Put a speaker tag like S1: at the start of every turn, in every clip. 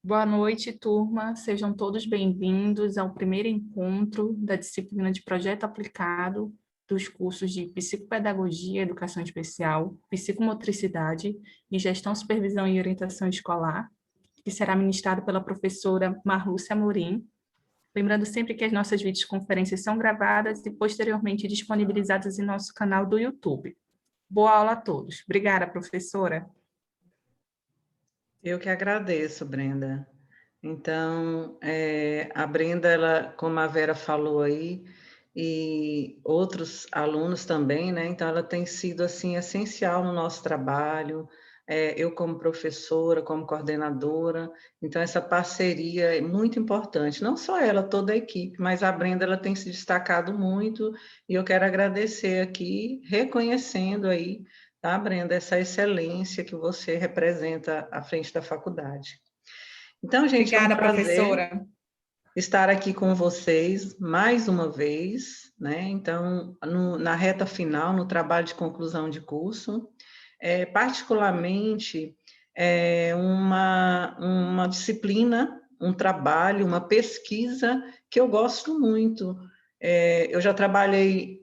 S1: Boa noite, turma. Sejam todos bem-vindos ao primeiro encontro da disciplina de Projeto Aplicado dos cursos de Psicopedagogia, Educação Especial, Psicomotricidade e Gestão, Supervisão e Orientação Escolar, que será ministrado pela professora Marlúcia Amorim. Lembrando sempre que as nossas videoconferências são gravadas e posteriormente disponibilizadas em nosso canal do YouTube. Boa aula a todos. Obrigada, professora.
S2: Eu que agradeço, Brenda. Então, a Brenda, ela, como a Vera falou aí, e outros alunos também, né? Então, ela tem sido, assim, essencial no nosso trabalho, eu como professora, como coordenadora, então essa parceria é muito importante, não só ela, toda a equipe, mas a Brenda, ela tem se destacado muito, e eu quero agradecer aqui, reconhecendo aí, tá, Brenda, essa excelência que você representa à frente da faculdade. Então, gente, é um
S1: Obrigada,
S2: prazer
S1: professora.
S2: estar aqui com vocês mais uma vez, né? Então, na reta final, no trabalho de conclusão de curso, particularmente uma disciplina, um trabalho, uma pesquisa que eu gosto muito. Eu já trabalhei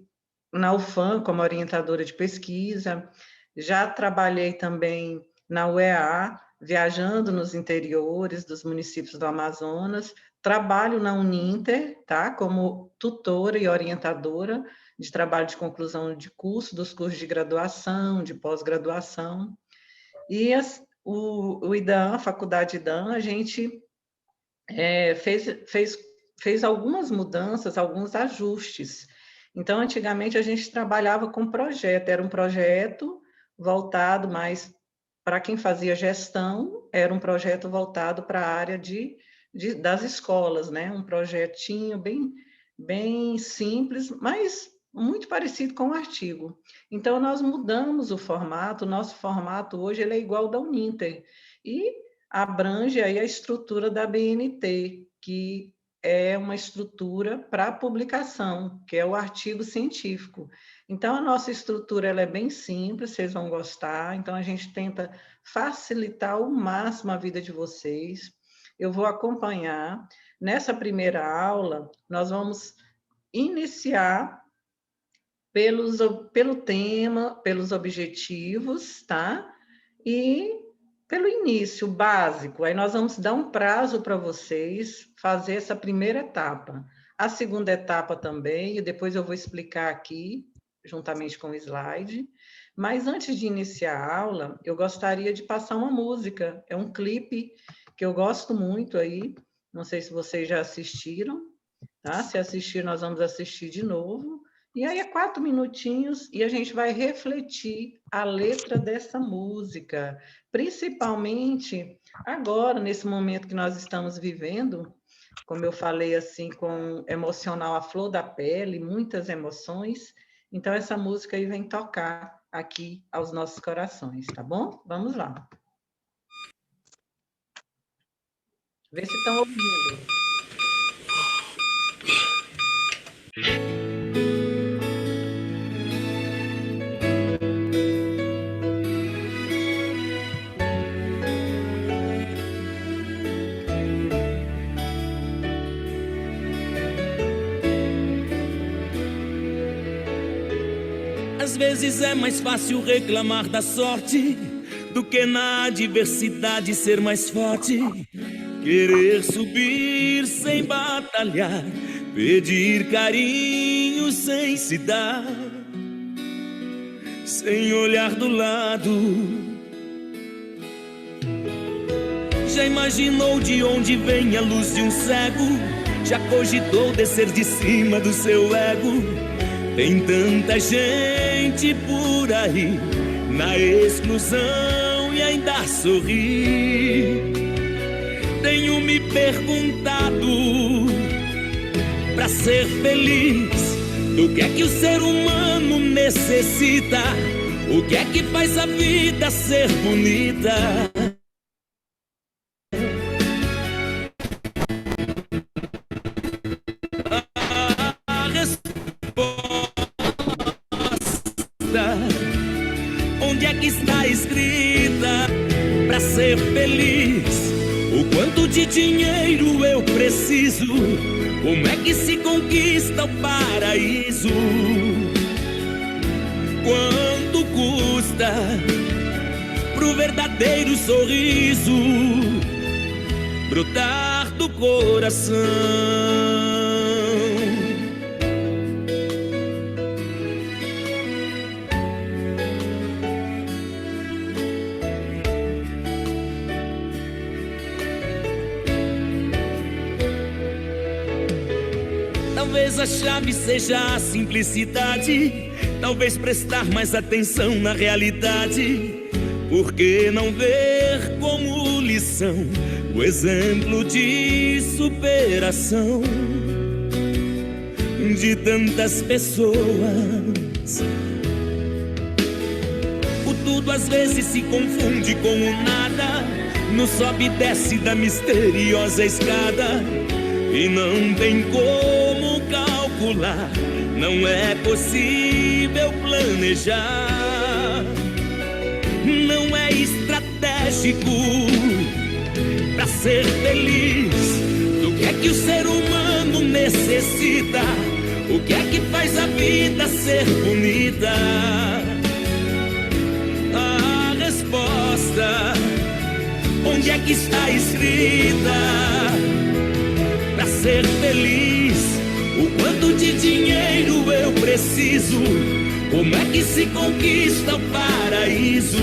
S2: na UFAM como orientadora de pesquisa, já trabalhei também na UEA, viajando nos interiores dos municípios do Amazonas, trabalho na Uninter, tá, como tutora e orientadora de trabalho de conclusão de curso, dos cursos de graduação, de pós-graduação, e o IDAM, a Faculdade IDAM, a gente fez algumas mudanças, alguns ajustes. Então, antigamente, a gente trabalhava com projeto, era um projeto voltado mais para quem fazia gestão, era um projeto voltado para a área das escolas, né? Um projetinho bem simples, mas muito parecido com o artigo. Então, nós mudamos o formato, o nosso formato hoje ele é igual ao da Uninter, e abrange aí a estrutura da BNT, que é uma estrutura para publicação, que é o artigo científico. Então, a nossa estrutura ela é bem simples, vocês vão gostar, então a gente tenta facilitar ao máximo a vida de vocês. Eu vou acompanhar. Nessa primeira aula, nós vamos iniciar pelo tema, pelos objetivos, tá? E pelo início, básico. Aí nós vamos dar um prazo para vocês fazer essa primeira etapa. A segunda etapa também, e depois eu vou explicar aqui, juntamente com o slide. Mas antes de iniciar a aula, eu gostaria de passar uma música. É um clipe que eu gosto muito aí. Não sei se vocês já assistiram, tá? Se assistir, nós vamos assistir de novo. E aí é 4 minutinhos e a gente vai refletir a letra dessa música, principalmente agora, nesse momento que nós estamos vivendo, como eu falei assim, com emocional à flor da pele, muitas emoções, então essa música aí vem tocar aqui aos nossos corações, tá bom? Vamos lá. Vê se estão ouvindo.
S3: Às vezes é mais fácil reclamar da sorte do que na adversidade ser mais forte. Querer subir sem batalhar, pedir carinho sem se dar, sem olhar do lado. Já imaginou de onde vem a luz de um cego? Já cogitou descer de cima do seu ego? Tem tanta gente por aí na exclusão e ainda sorri. Tenho me perguntado, pra ser feliz, do que é que o ser humano necessita? O que é que faz a vida ser bonita? A resposta, onde é que está escrita? Pra ser feliz, o quanto de dinheiro eu preciso? Como é que se conquista o paraíso? Quanto custa pro verdadeiro sorriso brotar do coração? Talvez a chave seja a simplicidade, talvez prestar mais atenção na realidade. Por que não ver como lição o exemplo de superação de tantas pessoas? O tudo às vezes se confunde com o nada, no sobe e desce da misteriosa escada, e não tem como calcular, não é possível planejar, não é estratégico pra ser feliz. Do que é que o ser humano necessita? O que é que faz a vida ser bonita? A resposta, onde é que está escrita? Pra ser feliz, o quanto de dinheiro eu preciso? Como é que se conquista o paraíso?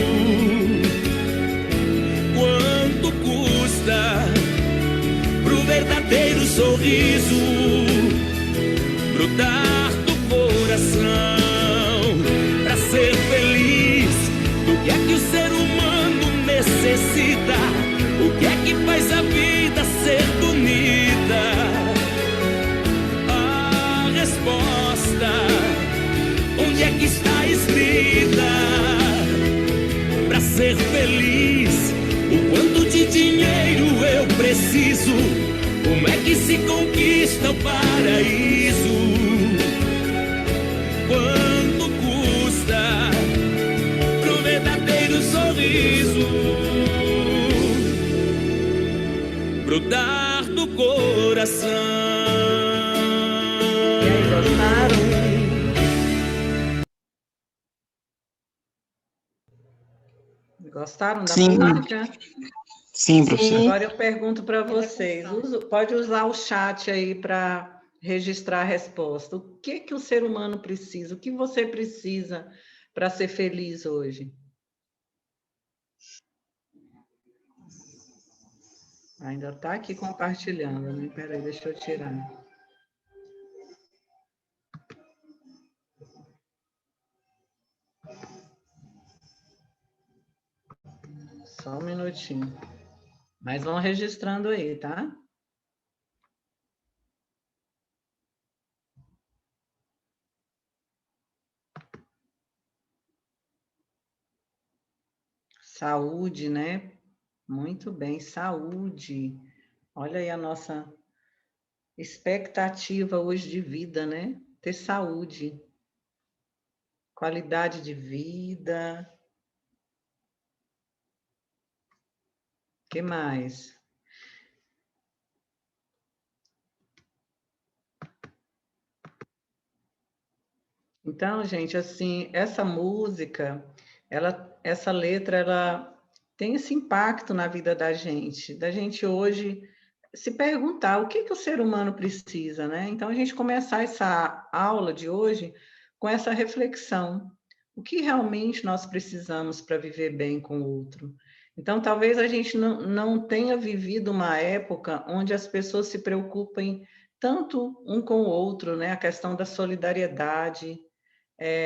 S3: Quanto custa pro verdadeiro sorriso brotar do coração? Pra ser feliz, o que é que o ser humano necessita? O que é que faz a vida ser bonita? A resposta, onde é que está escrita? Pra ser feliz, o quanto de dinheiro eu preciso? Como é que se conquista o paraíso? Quanto custa pro verdadeiro sorriso brotar do coração?
S2: E aí, gostaram? Gostaram da música?
S4: Sim, professor.
S2: Agora eu pergunto para vocês, pode usar o chat aí para registrar a resposta. O que que o ser humano precisa? O que você precisa para ser feliz hoje? Ainda está aqui compartilhando, né? Espera aí, deixa eu tirar. Só um minutinho. Mas vão registrando aí, tá? Saúde, né? Muito bem, saúde. Olha aí a nossa expectativa hoje de vida, né? Ter saúde, qualidade de vida. O que mais? Então, gente, assim, essa música, essa letra, ela tem esse impacto na vida da gente hoje se perguntar o que que o ser humano precisa, né? Então, a gente começar essa aula de hoje com essa reflexão. O que realmente nós precisamos para viver bem com o outro? Então, talvez a gente não tenha vivido uma época onde as pessoas se preocupem tanto um com o outro, né? A questão da solidariedade,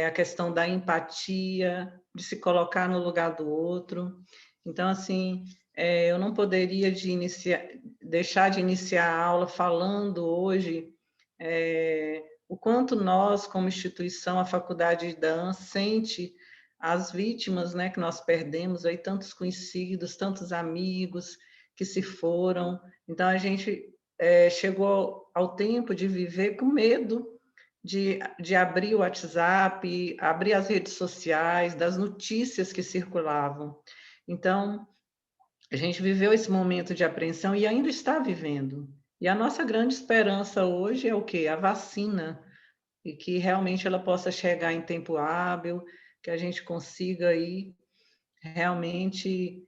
S2: a questão da empatia, de se colocar no lugar do outro. Então, assim, eu não poderia deixar de iniciar a aula falando hoje o quanto nós, como instituição, a Faculdade de dança, sente as vítimas, né, que nós perdemos, aí, tantos conhecidos, tantos amigos que se foram. Então, a gente chegou ao tempo de viver com medo de abrir o WhatsApp, abrir as redes sociais, das notícias que circulavam. Então, A gente viveu esse momento de apreensão e ainda está vivendo. E a nossa grande esperança hoje é o quê? A vacina, e que realmente ela possa chegar em tempo hábil, que a gente consiga aí realmente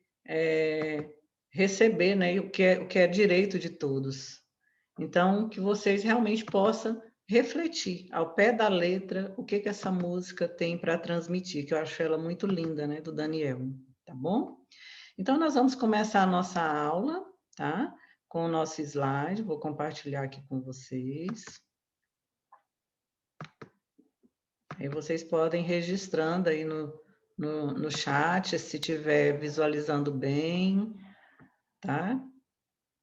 S2: receber, né, o que é direito de todos. Então, que vocês realmente possam refletir ao pé da letra o que essa música tem para transmitir, que eu acho ela muito linda, né, do Daniel, tá bom? Então, nós vamos começar a nossa aula, tá? Com o nosso slide, vou compartilhar aqui com vocês. Aí vocês podem ir registrando aí no chat, se estiver visualizando bem, tá?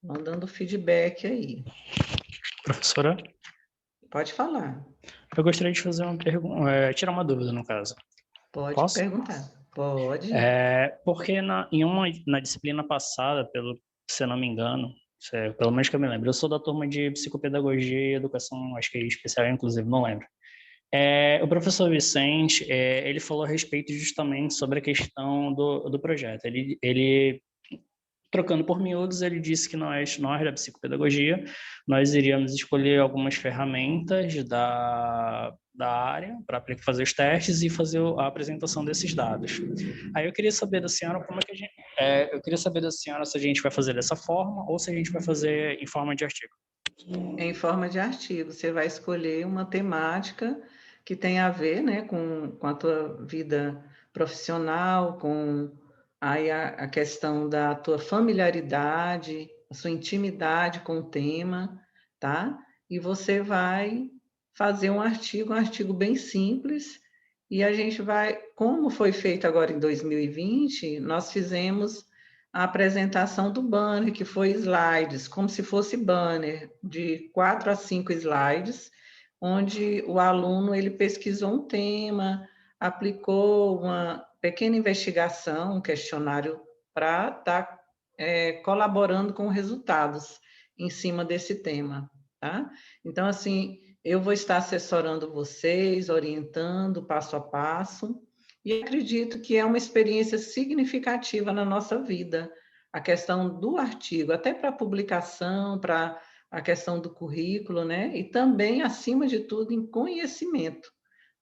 S2: Vão dando feedback aí.
S4: Professora,
S2: Pode falar.
S4: eu gostaria de fazer uma pergunta, tirar uma dúvida, no caso.
S2: Pode
S4: Posso?
S2: perguntar. Pode.
S4: Porque na disciplina passada, se eu não me engano, pelo menos que eu me lembro, eu sou da turma de psicopedagogia e educação, acho que especial, inclusive, não lembro. O professor Vicente, ele falou a respeito justamente sobre a questão do projeto. Ele, trocando por miúdos, ele disse que nós da psicopedagogia, nós iríamos escolher algumas ferramentas da área para fazer os testes e fazer a apresentação desses dados. Aí eu queria saber da senhora como é que eu queria saber da senhora se a gente vai fazer dessa forma ou se a gente vai fazer em forma de artigo.
S2: Em forma de artigo, você vai escolher uma temática que tem a ver, né, com a tua vida profissional, com aí a questão da tua familiaridade, a sua intimidade com o tema, tá? E você vai fazer um artigo bem simples, e a gente vai, como foi feito agora em 2020, nós fizemos a apresentação do banner, que foi slides, como se fosse banner, de 4 a 5 slides, onde o aluno ele pesquisou um tema, aplicou uma pequena investigação, um questionário para estar colaborando com resultados em cima desse tema, tá? Então, assim, eu vou estar assessorando vocês, orientando passo a passo, e acredito que é uma experiência significativa na nossa vida, a questão do artigo, até para a publicação, para a questão do currículo, né? E também, acima de tudo, em conhecimento,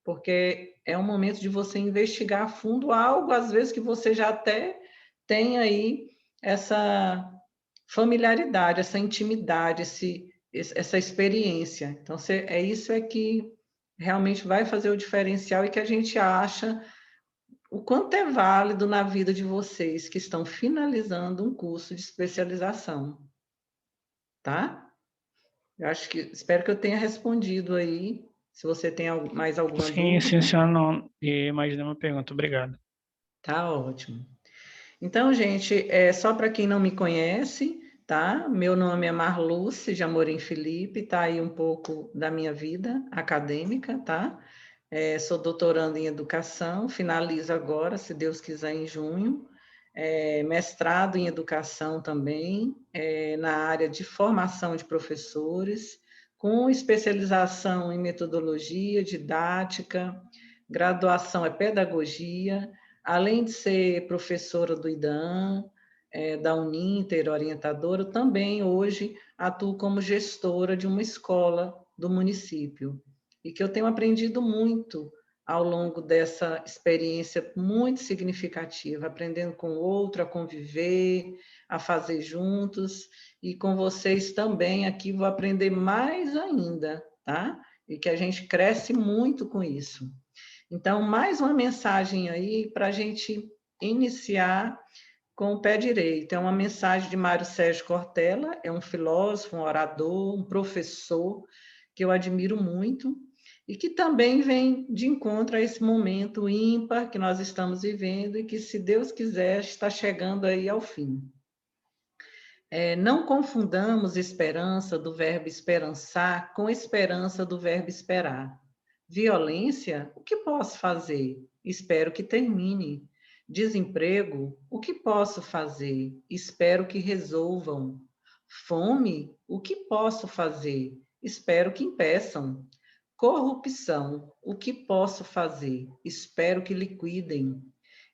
S2: porque é um momento de você investigar a fundo algo, às vezes, que você já até tem aí essa familiaridade, essa intimidade, essa experiência. Então, isso que realmente vai fazer o diferencial e que a gente acha o quanto é válido na vida de vocês que estão finalizando um curso de especialização, tá? Espero que eu tenha respondido aí, se você tem mais alguma dúvida.
S4: Sim, senhora, não. E mais nenhuma pergunta, obrigado.
S2: Tá ótimo. Então, gente, só para quem não me conhece, tá? Meu nome é Marluce de Amorim Felipe, tá aí um pouco da minha vida acadêmica, tá? Sou doutoranda em educação, finalizo agora, se Deus quiser, em junho. Mestrado em educação também, na área de formação de professores, com especialização em metodologia, didática, graduação em pedagogia, além de ser professora do IDAM, da Uninter, orientadora, também hoje atuo como gestora de uma escola do município, e que eu tenho aprendido muito ao longo dessa experiência muito significativa, aprendendo com o outro, a conviver, a fazer juntos, e com vocês também aqui vou aprender mais ainda, tá? E que a gente cresce muito com isso. Então, mais uma mensagem aí para a gente iniciar com o pé direito. É uma mensagem de Mário Sérgio Cortella, é um filósofo, um orador, um professor que eu admiro muito, e que também vem de encontro a esse momento ímpar que nós estamos vivendo e que, se Deus quiser, está chegando aí ao fim. Não confundamos esperança do verbo esperançar com esperança do verbo esperar. Violência, o que posso fazer? Espero que termine. Desemprego, o que posso fazer? Espero que resolvam. Fome, o que posso fazer? Espero que impeçam. Corrupção, o que posso fazer? Espero que liquidem.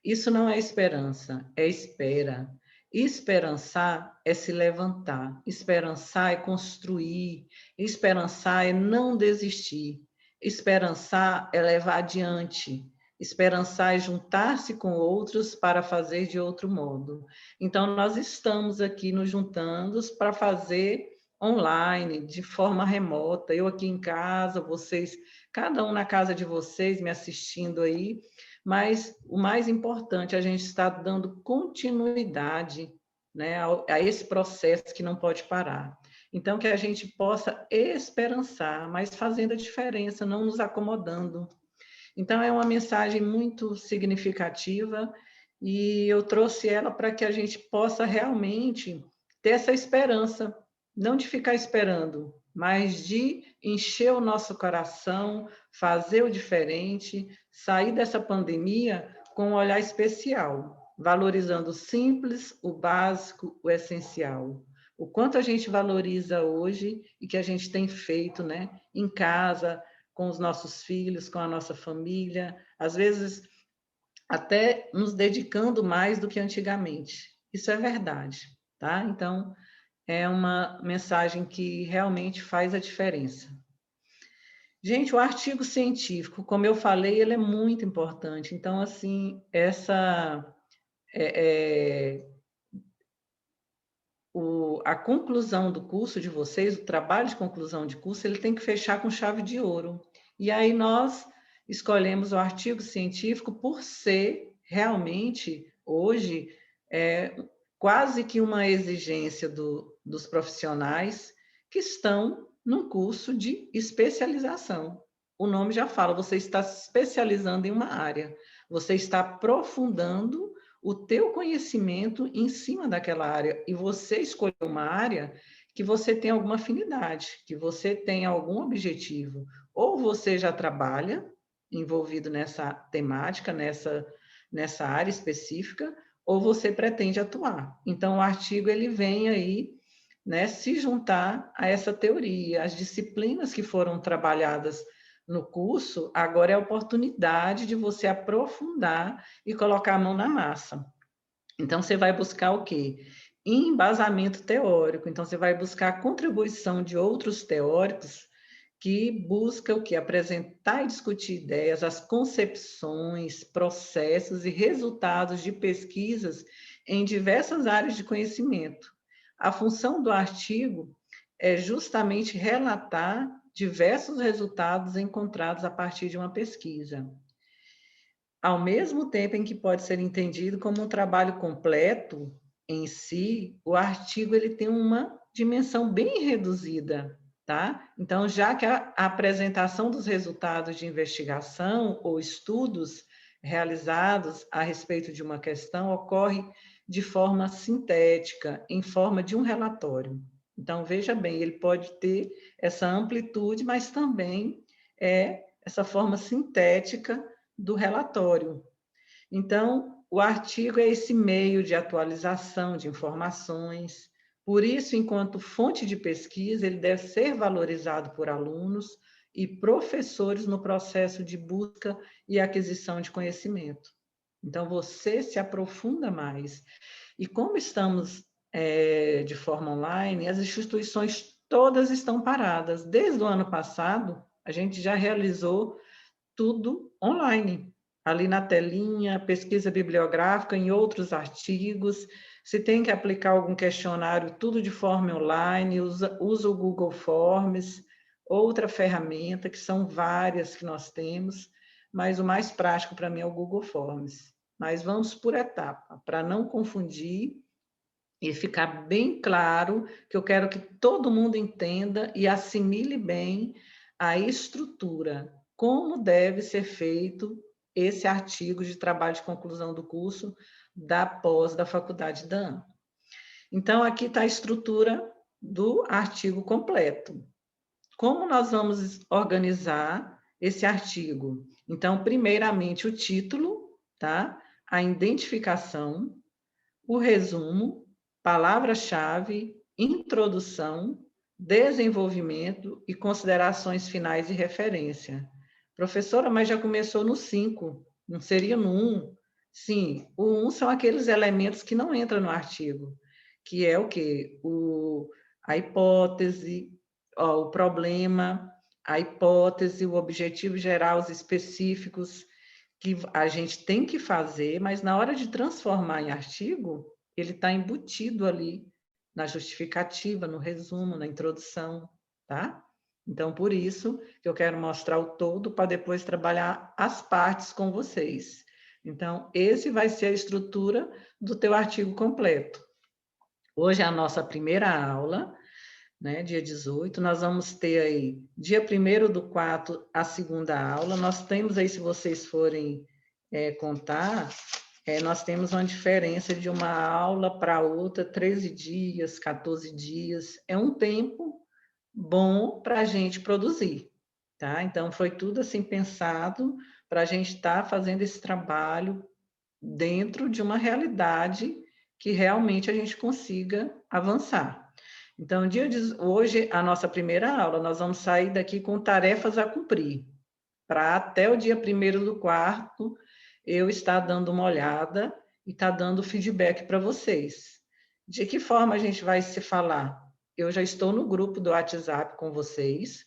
S2: Isso não é esperança, é espera. Esperançar é se levantar, esperançar é construir, esperançar é não desistir, esperançar é levar adiante, esperançar é juntar-se com outros para fazer de outro modo. Então, nós estamos aqui nos juntando para fazer online, de forma remota, eu aqui em casa, vocês, cada um na casa de vocês, me assistindo aí, mas o mais importante, a gente está dando continuidade, né, a esse processo que não pode parar. Então, que a gente possa esperançar, mas fazendo a diferença, não nos acomodando. Então, é uma mensagem muito significativa e eu trouxe ela para que a gente possa realmente ter essa esperança, não de ficar esperando, mas de encher o nosso coração, fazer o diferente, sair dessa pandemia com um olhar especial, valorizando o simples, o básico, o essencial. O quanto a gente valoriza hoje e que a gente tem feito, né, em casa, com os nossos filhos, com a nossa família, às vezes até nos dedicando mais do que antigamente. Isso é verdade, tá? Então, é uma mensagem que realmente faz a diferença. Gente, o artigo científico, como eu falei, ele é muito importante. Então, assim, a conclusão do curso de vocês, o trabalho de conclusão de curso, ele tem que fechar com chave de ouro. E aí nós escolhemos o artigo científico por ser realmente, hoje, quase que uma exigência dos profissionais que estão num curso de especialização. O nome já fala, você está se especializando em uma área, você está aprofundando o teu conhecimento em cima daquela área, e você escolheu uma área que você tem alguma afinidade, que você tem algum objetivo, ou você já trabalha envolvido nessa temática, nessa área específica, ou você pretende atuar. Então, o artigo ele vem aí, né, se juntar a essa teoria. As disciplinas que foram trabalhadas no curso, agora é a oportunidade de você aprofundar e colocar a mão na massa. Então, você vai buscar o quê? Embasamento teórico. Então, você vai buscar a contribuição de outros teóricos que busca o quê? Apresentar e discutir ideias, as concepções, processos e resultados de pesquisas em diversas áreas de conhecimento. A função do artigo é justamente relatar diversos resultados encontrados a partir de uma pesquisa. Ao mesmo tempo em que pode ser entendido como um trabalho completo em si, o artigo ele tem uma dimensão bem reduzida, tá? Então, já que a apresentação dos resultados de investigação ou estudos realizados a respeito de uma questão ocorre de forma sintética, em forma de um relatório. Então, veja bem, ele pode ter essa amplitude, mas também essa forma sintética do relatório. Então, o artigo é esse meio de atualização de informações. Por isso, enquanto fonte de pesquisa, ele deve ser valorizado por alunos e professores no processo de busca e aquisição de conhecimento. Então, você se aprofunda mais. E como estamos de forma online, as instituições todas estão paradas. Desde o ano passado, a gente já realizou tudo online, ali na telinha, pesquisa bibliográfica, em outros artigos. Se tem que aplicar algum questionário, tudo de forma online, usa o Google Forms, outra ferramenta, que são várias que nós temos, mas o mais prático para mim é o Google Forms. Mas vamos por etapa, para não confundir e ficar bem claro que eu quero que todo mundo entenda e assimile bem a estrutura, como deve ser feito esse artigo de trabalho de conclusão do curso da pós da faculdade da AMP. Então, aqui está a estrutura do artigo completo. Como nós vamos organizar esse artigo? Então, primeiramente, o título, tá? A identificação, o resumo, palavra-chave, introdução, desenvolvimento e considerações finais e referência. Professora, mas já começou no 5, não seria no 1? Sim, o 1 são aqueles elementos que não entram no artigo, que é o quê? A hipótese, o problema, a hipótese, o objetivo geral, os específicos, que a gente tem que fazer, mas na hora de transformar em artigo, ele está embutido ali na justificativa, no resumo, na introdução, tá? Então, por isso que eu quero mostrar o todo para depois trabalhar as partes com vocês. Então, esse vai ser a estrutura do teu artigo completo. Hoje é a nossa primeira aula, né, dia 18, nós vamos ter aí, dia 1º/4, a segunda aula. Nós temos aí, se vocês forem contar, nós temos uma diferença de uma aula para outra, 13 dias, 14 dias. É um tempo bom para a gente produzir, tá? Então, foi tudo assim pensado para a gente estar fazendo esse trabalho dentro de uma realidade que realmente a gente consiga avançar. Então, hoje, a nossa primeira aula, nós vamos sair daqui com tarefas a cumprir, para até o dia 1º/4 eu estar dando uma olhada e estar dando feedback para vocês. De que forma a gente vai se falar? Eu já estou no grupo do WhatsApp com vocês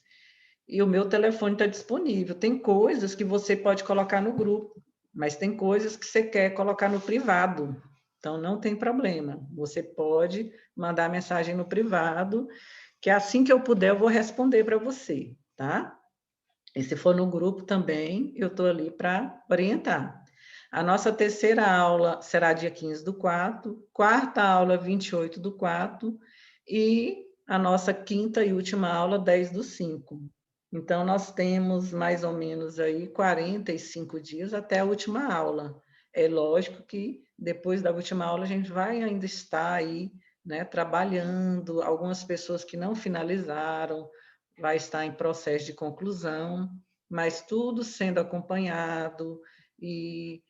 S2: e o meu telefone está disponível. Tem coisas que você pode colocar no grupo, mas tem coisas que você quer colocar no privado. Então, não tem problema. Você pode mandar mensagem no privado, que assim que eu puder, eu vou responder para você, tá? E se for no grupo também, eu estou ali para orientar. A nossa terceira aula será dia 15/4, quarta aula, 28/4, e a nossa quinta e última aula, 10/5. Então, nós temos mais ou menos aí 45 dias até a última aula. É lógico que depois da última aula a gente vai ainda estar aí, né, trabalhando, algumas pessoas que não finalizaram, vai estar em processo de conclusão, mas tudo sendo acompanhado e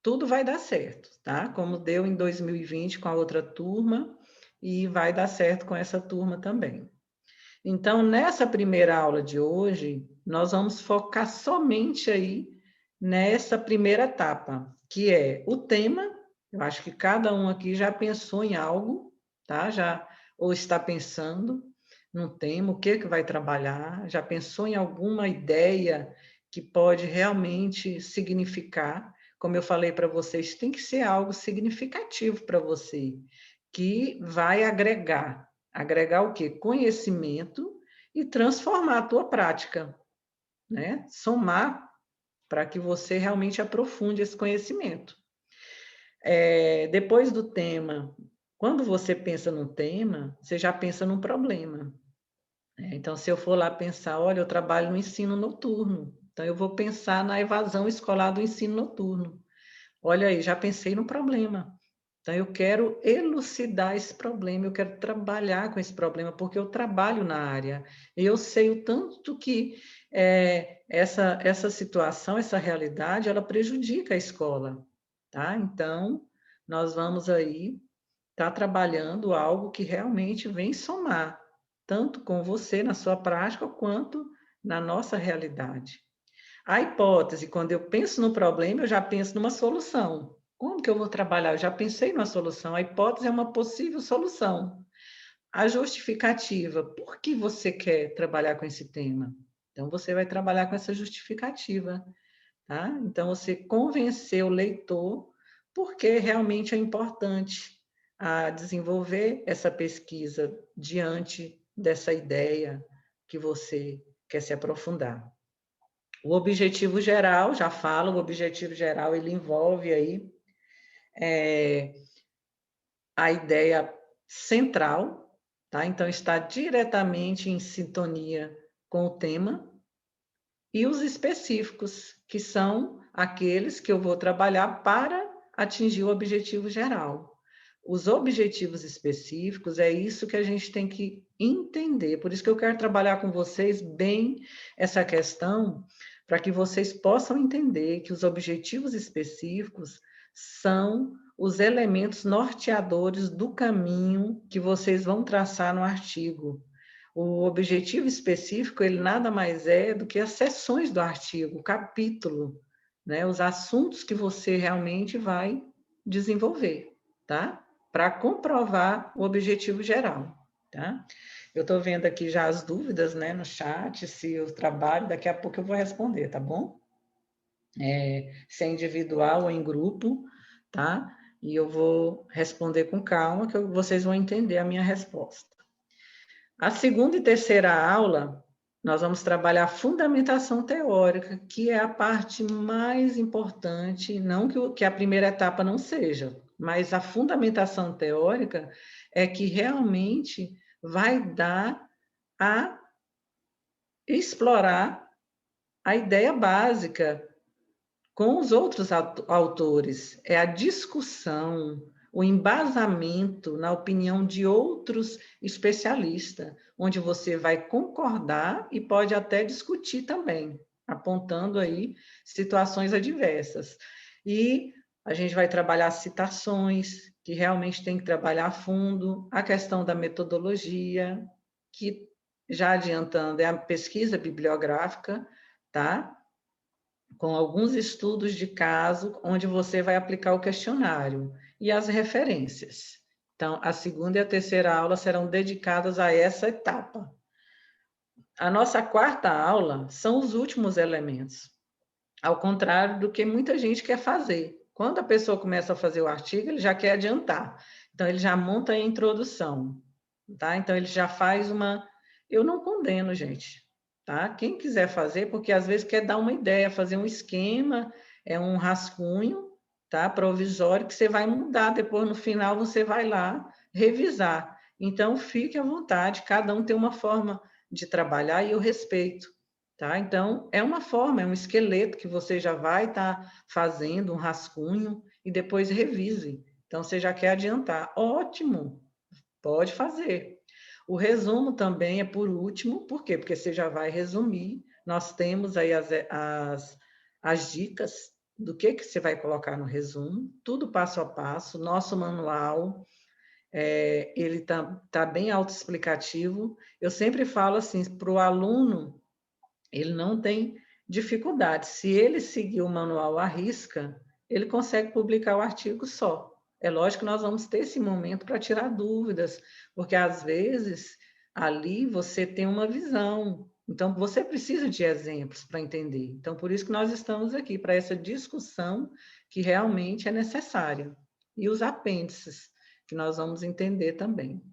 S2: tudo vai dar certo, tá? Como deu em 2020 com a outra turma, e vai dar certo com essa turma também. Então, nessa primeira aula de hoje, nós vamos focar somente aí nessa primeira etapa, que é o tema. Eu acho que cada um aqui já pensou em algo, tá? Ou está pensando num tema, o que vai trabalhar, já pensou em alguma ideia que pode realmente significar. Como eu falei para vocês, tem que ser algo significativo para você, que vai agregar. Agregar o quê? Conhecimento e transformar a tua prática, né? Somar para que você realmente aprofunde esse conhecimento. Depois do tema, quando você pensa no tema, você já pensa num problema. Então, se eu for lá pensar, olha, eu trabalho no ensino noturno, então eu vou pensar na evasão escolar do ensino noturno. Olha aí, já pensei no problema. Então, eu quero elucidar esse problema, eu quero trabalhar com esse problema, porque eu trabalho na área. E eu sei o tanto que essa situação, essa realidade, ela prejudica a escola. Tá? Então, nós vamos aí estar trabalhando algo que realmente vem somar, tanto com você na sua prática, quanto na nossa realidade. A hipótese, quando eu penso no problema, eu já penso numa solução. Como que eu vou trabalhar? Eu já pensei numa solução. A hipótese é uma possível solução. A justificativa, por que você quer trabalhar com esse tema? Então, você vai trabalhar com essa justificativa, tá? Então, você convencer o leitor porque realmente é importante desenvolver essa pesquisa diante dessa ideia que você quer se aprofundar. O objetivo geral, já falo, o objetivo geral, ele envolve aí a ideia central, tá? Então, está diretamente em sintonia com o tema, e os específicos, que são aqueles que eu vou trabalhar para atingir o objetivo geral. Os objetivos específicos, é isso que a gente tem que entender, por isso que eu quero trabalhar com vocês bem essa questão, para que vocês possam entender que os objetivos específicos são os elementos norteadores do caminho que vocês vão traçar no artigo. O objetivo específico, ele nada mais é do que as seções do artigo, o capítulo, né, os assuntos que você realmente vai desenvolver, tá? Para comprovar o objetivo geral, tá? Eu estou vendo aqui já as dúvidas, né, no chat, se eu trabalho, daqui a pouco eu vou responder, tá bom? Se é individual ou em grupo, tá? E eu vou responder com calma, que vocês vão entender a minha resposta. A segunda e terceira aula, nós vamos trabalhar a fundamentação teórica, que é a parte mais importante, não que a primeira etapa não seja, mas a fundamentação teórica é que realmente vai dar a explorar a ideia básica com os outros autores, é a discussão, o embasamento na opinião de outros especialistas, onde você vai concordar e pode até discutir também, apontando aí situações adversas. E a gente vai trabalhar citações, que realmente tem que trabalhar a fundo, a questão da metodologia, que, já adiantando, é a pesquisa bibliográfica, tá? Com alguns estudos de caso, onde você vai aplicar o questionário e as referências. Então, a segunda e a terceira aula serão dedicadas a essa etapa. A nossa quarta aula são os últimos elementos, ao contrário do que muita gente quer fazer. Quando a pessoa começa a fazer o artigo, ele já quer adiantar. Então, ele já monta a introdução, tá? Então, ele já faz uma... Eu não condeno, gente. Tá? Quem quiser fazer, porque às vezes quer dar uma ideia, fazer um esquema, um rascunho, tá? Provisório, que você vai mudar, depois no final você vai lá revisar. Então, fique à vontade, cada um tem uma forma de trabalhar e eu respeito. Tá? Então, é uma forma, é um esqueleto que você já vai estar fazendo, um rascunho, e depois revise. Então, você já quer adiantar. Ótimo, pode fazer. O resumo também é por último, por quê? Porque você já vai resumir, nós temos aí as dicas do que você vai colocar no resumo, tudo passo a passo, nosso manual, ele tá bem autoexplicativo. Eu sempre falo assim, para o aluno, ele não tem dificuldade, se ele seguir o manual à risca, ele consegue publicar o artigo só. É lógico que nós vamos ter esse momento para tirar dúvidas, porque às vezes ali você tem uma visão, então você precisa de exemplos para entender. Então, por isso que nós estamos aqui, para essa discussão que realmente é necessária. E os apêndices, que nós vamos entender também.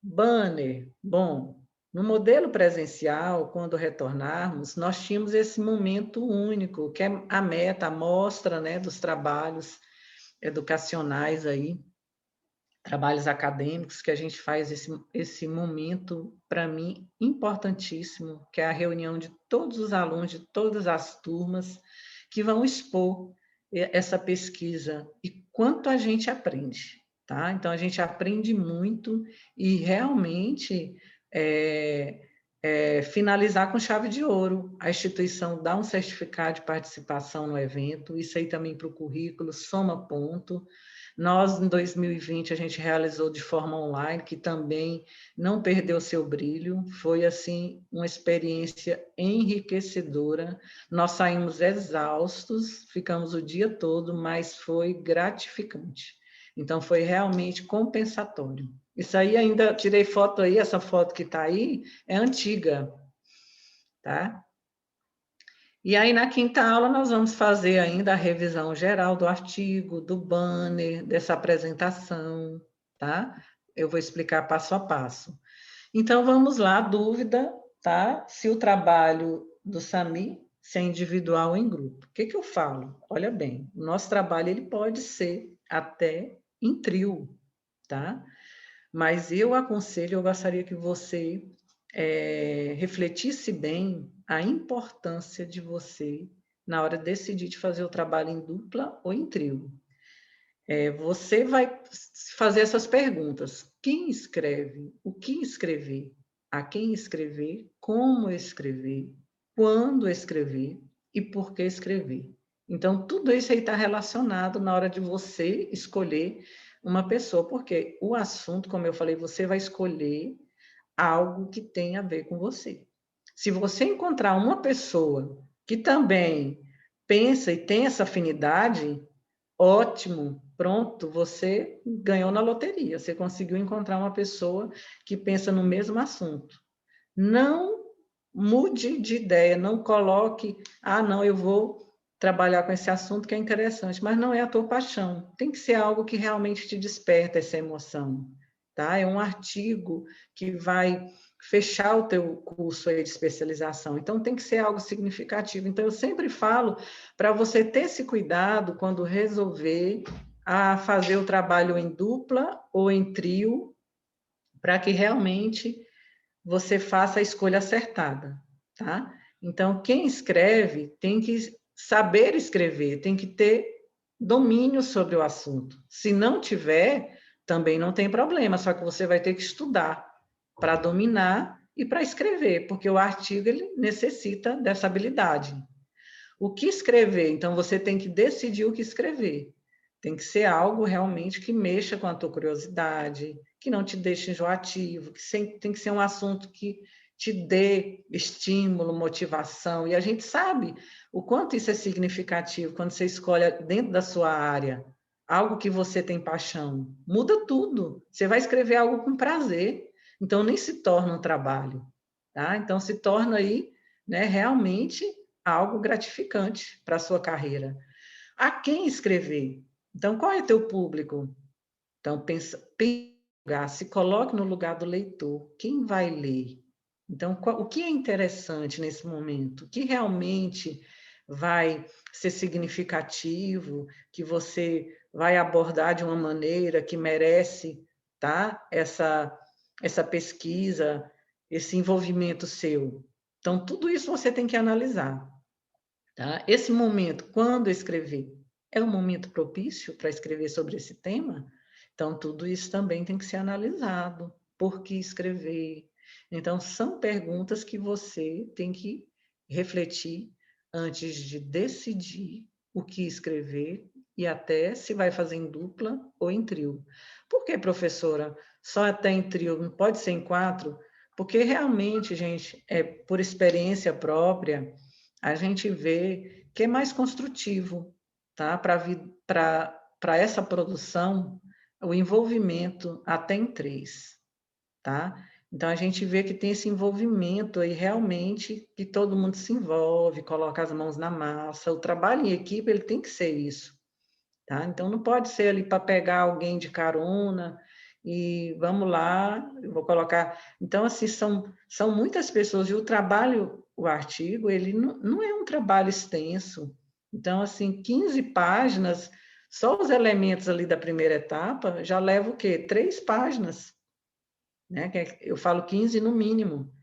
S2: Banner, bom, no modelo presencial, quando retornarmos, nós tínhamos esse momento único, que é a meta, a mostra, né, dos trabalhos educacionais aí, trabalhos acadêmicos, que a gente faz esse momento, para mim, importantíssimo, que é a reunião de todos os alunos, de todas as turmas, que vão expor essa pesquisa e quanto a gente aprende, tá? Então, a gente aprende muito e realmente finalizar com chave de ouro. A instituição dá um certificado de participação no evento, isso aí também para o currículo, soma ponto. Nós, em 2020, a gente realizou de forma online, que também não perdeu seu brilho, foi, assim, uma experiência enriquecedora. Nós saímos exaustos, ficamos o dia todo, mas foi gratificante. Então, foi realmente compensatório. Isso aí, ainda tirei foto aí, essa foto que está aí é antiga, tá? E aí, na quinta aula, nós vamos fazer ainda a revisão geral do artigo, do banner, dessa apresentação, tá? Eu vou explicar passo a passo. Então, vamos lá, dúvida, tá? Se o trabalho do SAMI, se é individual ou em grupo. O que eu falo? Olha bem, o nosso trabalho ele pode ser até em trio, tá? Mas eu aconselho, eu gostaria que você refletisse bem a importância de você, na hora de decidir de fazer o trabalho em dupla ou em trio. Você vai fazer essas perguntas. Quem escreve? O que escrever? A quem escrever? Como escrever? Quando escrever? E por que escrever? Então, tudo isso aí está relacionado na hora de você escolher uma pessoa, porque o assunto, como eu falei, você vai escolher algo que tem a ver com você. Se você encontrar uma pessoa que também pensa e tem essa afinidade, ótimo, pronto, você ganhou na loteria, você conseguiu encontrar uma pessoa que pensa no mesmo assunto. Não mude de ideia, não coloque, não, eu vou trabalhar com esse assunto que é interessante, mas não é a tua paixão, tem que ser algo que realmente te desperta essa emoção, tá? É um artigo que vai fechar o teu curso aí de especialização, então tem que ser algo significativo. Então eu sempre falo para você ter esse cuidado quando resolver fazer o trabalho em dupla ou em trio, para que realmente você faça a escolha acertada, tá? Então, quem escreve tem que saber escrever, tem que ter domínio sobre o assunto. Se não tiver, também não tem problema, só que você vai ter que estudar para dominar e para escrever, porque o artigo ele necessita dessa habilidade. O que escrever? Então, você tem que decidir o que escrever. Tem que ser algo realmente que mexa com a tua curiosidade, que não te deixe enjoativo, tem que ser um assunto que te dê estímulo, motivação. E a gente sabe o quanto isso é significativo quando você escolhe dentro da sua área algo que você tem paixão. Muda tudo. Você vai escrever algo com prazer. Então, nem se torna um trabalho. Tá? Então, se torna aí, né, realmente algo gratificante para a sua carreira. A quem escrever? Então, qual é teu público? Então, pensa, se coloque no lugar do leitor. Quem vai ler? Então, o que é interessante nesse momento? O que realmente vai ser significativo, que você vai abordar de uma maneira que merece, tá? Essa pesquisa, esse envolvimento seu. Então, tudo isso você tem que analisar. Tá? Esse momento, quando escrever, é um momento propício para escrever sobre esse tema? Então, tudo isso também tem que ser analisado. Por que escrever? Então, são perguntas que você tem que refletir antes de decidir o que escrever e até se vai fazer em dupla ou em trio. Por que, professora? Só até em trio, não pode ser em 4? Porque realmente, gente, por experiência própria, a gente vê que é mais construtivo, tá? Para essa produção, o envolvimento até em 3, tá? Então, a gente vê que tem esse envolvimento aí, realmente, que todo mundo se envolve, coloca as mãos na massa. O trabalho em equipe, ele tem que ser isso, tá? Então, não pode ser ali para pegar alguém de carona e vamos lá, eu vou colocar... Então, assim, são muitas pessoas, e o artigo, ele não é um trabalho extenso. Então, assim, 15 páginas, só os elementos ali da primeira etapa, já leva o quê? 3 páginas, né? Eu falo 15 no mínimo.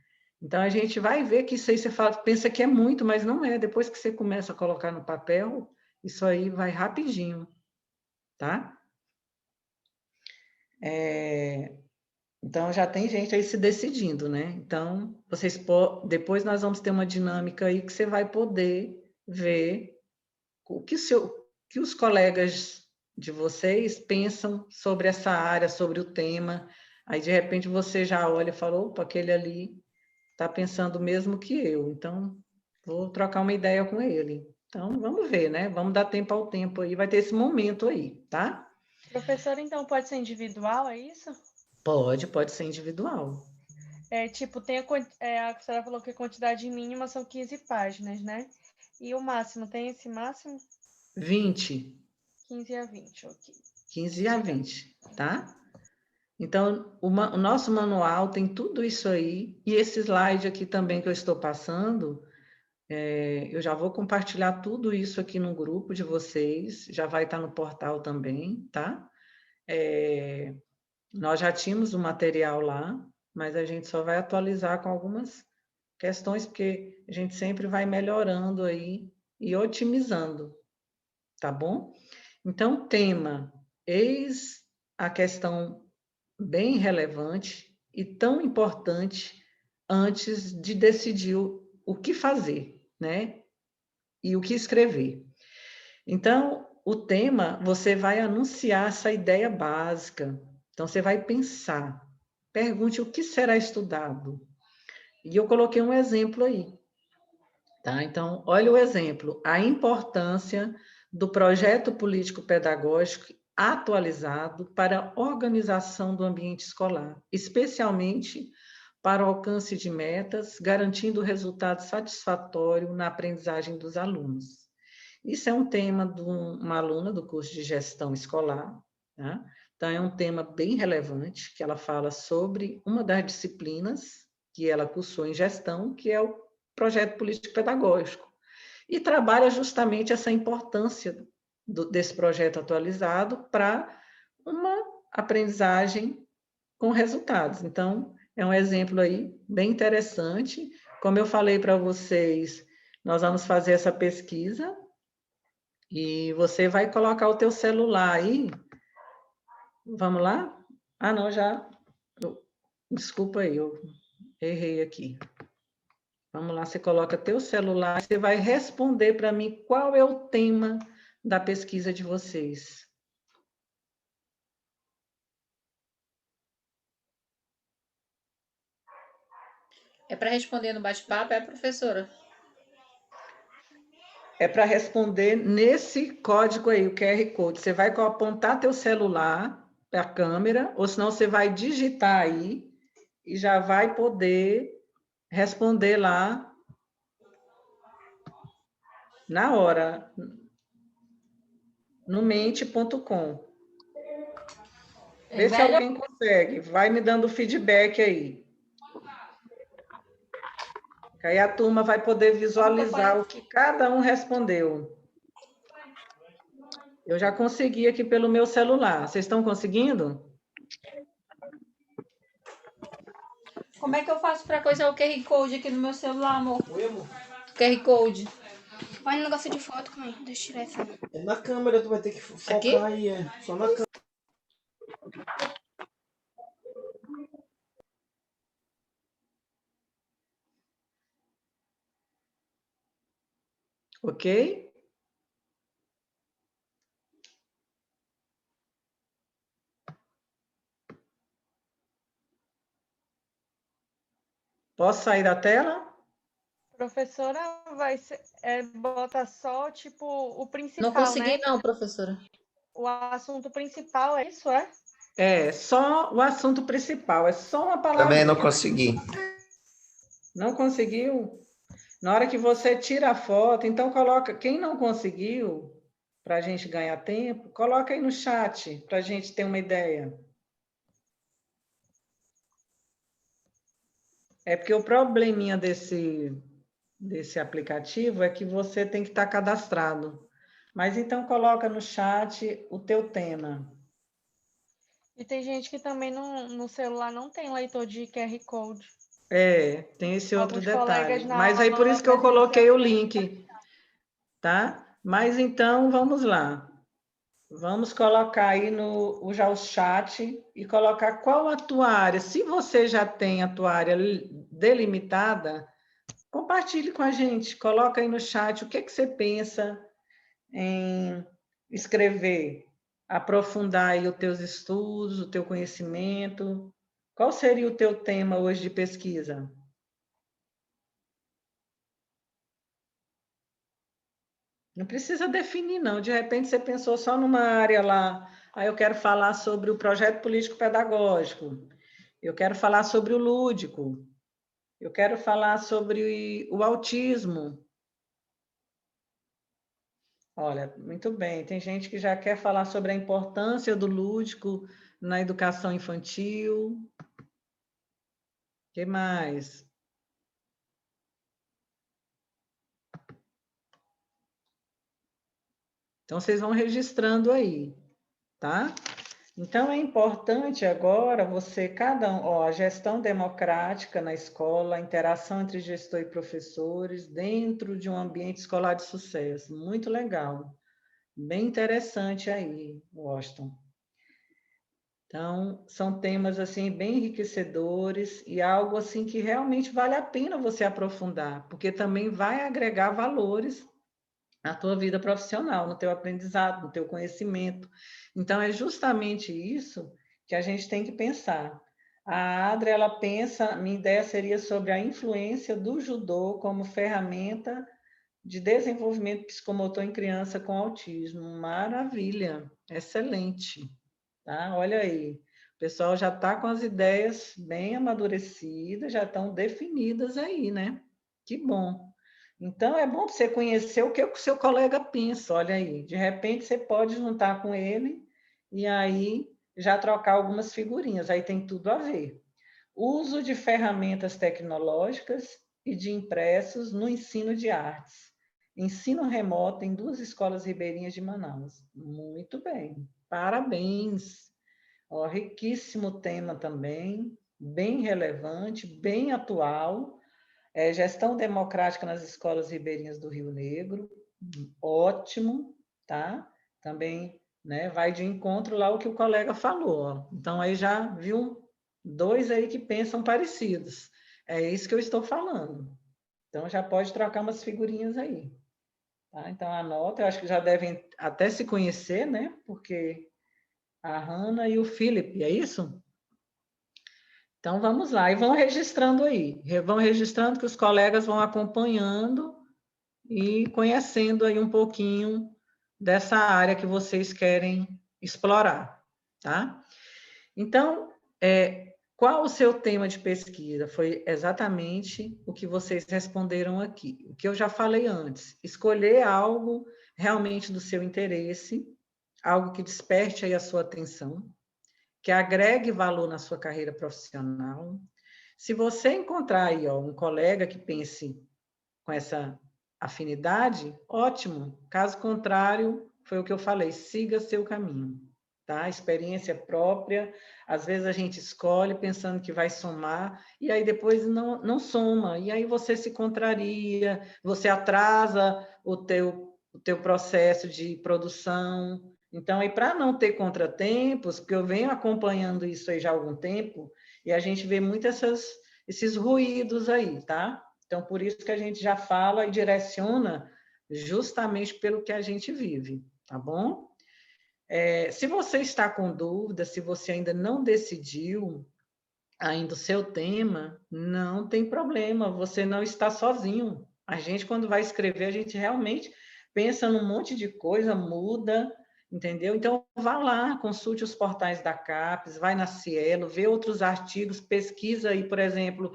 S2: Então, a gente vai ver que isso aí você pensa que é muito, mas não é. Depois que você começa a colocar no papel, isso aí vai rapidinho, tá? Então, já tem gente aí se decidindo, né? Então, depois nós vamos ter uma dinâmica aí que você vai poder ver o que os colegas de vocês pensam sobre essa área, sobre o tema. Aí, de repente, você já olha e fala, opa, aquele ali está pensando o mesmo que eu, então vou trocar uma ideia com ele. Então, vamos ver, né? Vamos dar tempo ao tempo aí, vai ter esse momento aí, tá?
S5: Professora, então, pode ser individual, é isso?
S2: Pode ser individual.
S5: Tipo, a senhora falou que a quantidade mínima são 15 páginas, né? E o máximo, tem esse máximo?
S2: 20.
S5: 15 a 20, ok.
S2: 15 a 20, tá? Então, o nosso manual tem tudo isso aí, e esse slide aqui também que eu estou passando, eu já vou compartilhar tudo isso aqui no grupo de vocês, já vai estar no portal também, tá? Nós já tínhamos o material lá, mas a gente só vai atualizar com algumas questões, porque a gente sempre vai melhorando aí e otimizando, tá bom? Então, tema, eis a questão bem relevante e tão importante antes de decidir o que fazer, né? E o que escrever. Então, o tema, você vai anunciar essa ideia básica. Então, você vai pensar, pergunte o que será estudado. E eu coloquei um exemplo aí. Tá? Então, olha o exemplo, a importância do projeto político-pedagógico atualizado para a organização do ambiente escolar, especialmente para o alcance de metas, garantindo resultado satisfatório na aprendizagem dos alunos. Isso é um tema de uma aluna do curso de gestão escolar, tá? Então, é um tema bem relevante, que ela fala sobre uma das disciplinas que ela cursou em gestão, que é o projeto político-pedagógico, e trabalha justamente essa importância desse projeto atualizado para uma aprendizagem com resultados. Então, é um exemplo aí bem interessante. Como eu falei para vocês, nós vamos fazer essa pesquisa e você vai colocar o teu celular aí. Vamos lá? Ah, não, já... Desculpa aí, eu errei aqui. Vamos lá, você coloca teu celular, você vai responder para mim qual é o tema da pesquisa de vocês.
S6: É para responder no bate-papo, professora?
S2: É para responder nesse código aí, o QR Code. Você vai apontar teu celular para a câmera, ou senão você vai digitar aí e já vai poder responder lá na hora, no mente.com. Vê se alguém consegue. Vai me dando feedback aí. Aí a turma vai poder visualizar o que cada um respondeu. Eu já consegui aqui pelo meu celular. Vocês estão conseguindo?
S6: Como é que eu faço para coisar o QR Code aqui no meu celular, amor?
S7: Oi, amor.
S6: QR Code.
S8: Vai no negócio de foto, calma aí. Deixa eu tirar essa.
S7: É na câmera, tu vai ter que focar
S6: Aqui?
S7: aí, só na câmera.
S2: Ok? Posso sair da tela?
S5: Professora, vai ser, bota só, tipo, o principal,
S6: Não consegui,
S5: né?
S6: não, professora.
S5: O assunto principal, é isso, é?
S2: É, só o assunto principal, é só uma palavra.
S9: Também não consegui.
S2: Não conseguiu? Na hora que você tira a foto, então coloca, quem não conseguiu, para a gente ganhar tempo, coloca aí no chat, para a gente ter uma ideia. É porque o probleminha desse aplicativo é que você tem que estar cadastrado. Mas então coloca no chat o teu tema.
S5: E tem gente que também no celular não tem leitor de QR Code.
S2: É, tem esse outro
S5: Alguns
S2: detalhe.
S5: colegas na
S2: Mas aí por isso que eu coloquei o link, tá? Mas então, vamos lá. Vamos colocar aí já o chat e colocar qual a tua área. Se você já tem a tua área delimitada, compartilhe com a gente. Coloca aí no chat o que você pensa em escrever, aprofundar aí os teus estudos, o teu conhecimento. Qual seria o teu tema hoje de pesquisa? Não precisa definir, não. De repente, você pensou só numa área lá. Aí eu quero falar sobre o projeto político-pedagógico. Eu quero falar sobre o lúdico. Eu quero falar sobre o autismo. Olha, muito bem. Tem gente que já quer falar sobre a importância do lúdico na educação infantil. O que mais? Então, vocês vão registrando aí, tá? Então, é importante agora você, a gestão democrática na escola, a interação entre gestor e professores, dentro de um ambiente escolar de sucesso. Muito legal. Bem interessante aí, Washington. Então, são temas, assim, bem enriquecedores e algo, assim, que realmente vale a pena você aprofundar, porque também vai agregar valores na tua vida profissional, no teu aprendizado, no teu conhecimento. Então, é justamente isso que a gente tem que pensar. A Adri, ela pensa, minha ideia seria sobre a influência do judô como ferramenta de desenvolvimento psicomotor em criança com autismo. Maravilha, excelente. Tá? Olha aí, o pessoal já está com as ideias bem amadurecidas, já estão definidas aí, né? Que bom. Então, é bom você conhecer o que o seu colega pensa, olha aí. De repente, você pode juntar com ele e aí já trocar algumas figurinhas, aí tem tudo a ver. Uso de ferramentas tecnológicas e de impressos no ensino de artes. Ensino remoto em 2 escolas ribeirinhas de Manaus. Muito bem, parabéns. Ó, riquíssimo tema também, bem relevante, bem atual. Gestão democrática nas escolas ribeirinhas do Rio Negro, ótimo, tá? Também, né, vai de encontro lá o que o colega falou. Ó. Então, aí já viu 2 aí que pensam parecidos. É isso que eu estou falando. Então, já pode trocar umas figurinhas aí. Tá? Então, anota, eu acho que já devem até se conhecer, né? Porque a Hannah e o Philip, é isso? Então, vamos lá. E vão registrando aí. Vão registrando que os colegas vão acompanhando e conhecendo aí um pouquinho dessa área que vocês querem explorar, tá? Então, qual o seu tema de pesquisa? Foi exatamente o que vocês responderam aqui. O que eu já falei antes. Escolher algo realmente do seu interesse, algo que desperte aí a sua atenção, que agregue valor na sua carreira profissional. Se você encontrar aí um colega que pense com essa afinidade, ótimo. Caso contrário, foi o que eu falei, siga seu caminho. Tá? Experiência própria, às vezes a gente escolhe pensando que vai somar, e aí depois não soma, e aí você se contraria, você atrasa o teu processo de produção. Então, para não ter contratempos, porque eu venho acompanhando isso aí já há algum tempo, e a gente vê muito esses ruídos aí, tá? Então, por isso que a gente já fala e direciona justamente pelo que a gente vive, tá bom? Se você está com dúvida, se você ainda não decidiu ainda o seu tema, não tem problema, você não está sozinho. A gente, quando vai escrever, a gente realmente pensa num monte de coisa, muda, entendeu? Então, vá lá, consulte os portais da CAPES, vai na Cielo, vê outros artigos, pesquisa aí, por exemplo,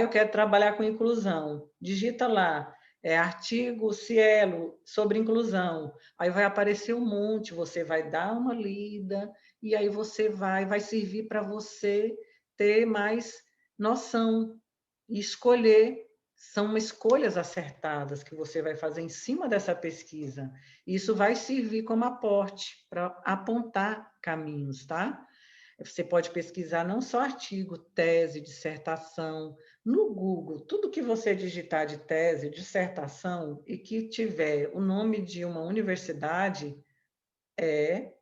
S2: eu quero trabalhar com inclusão, digita lá, artigo Cielo sobre inclusão, aí vai aparecer um monte, você vai dar uma lida, e aí você vai servir para você ter mais noção e escolher. São escolhas acertadas que você vai fazer em cima dessa pesquisa. Isso vai servir como aporte para apontar caminhos, tá? Você pode pesquisar não só artigo, tese, dissertação, no Google, tudo que você digitar de tese, dissertação e que tiver o nome de uma universidade é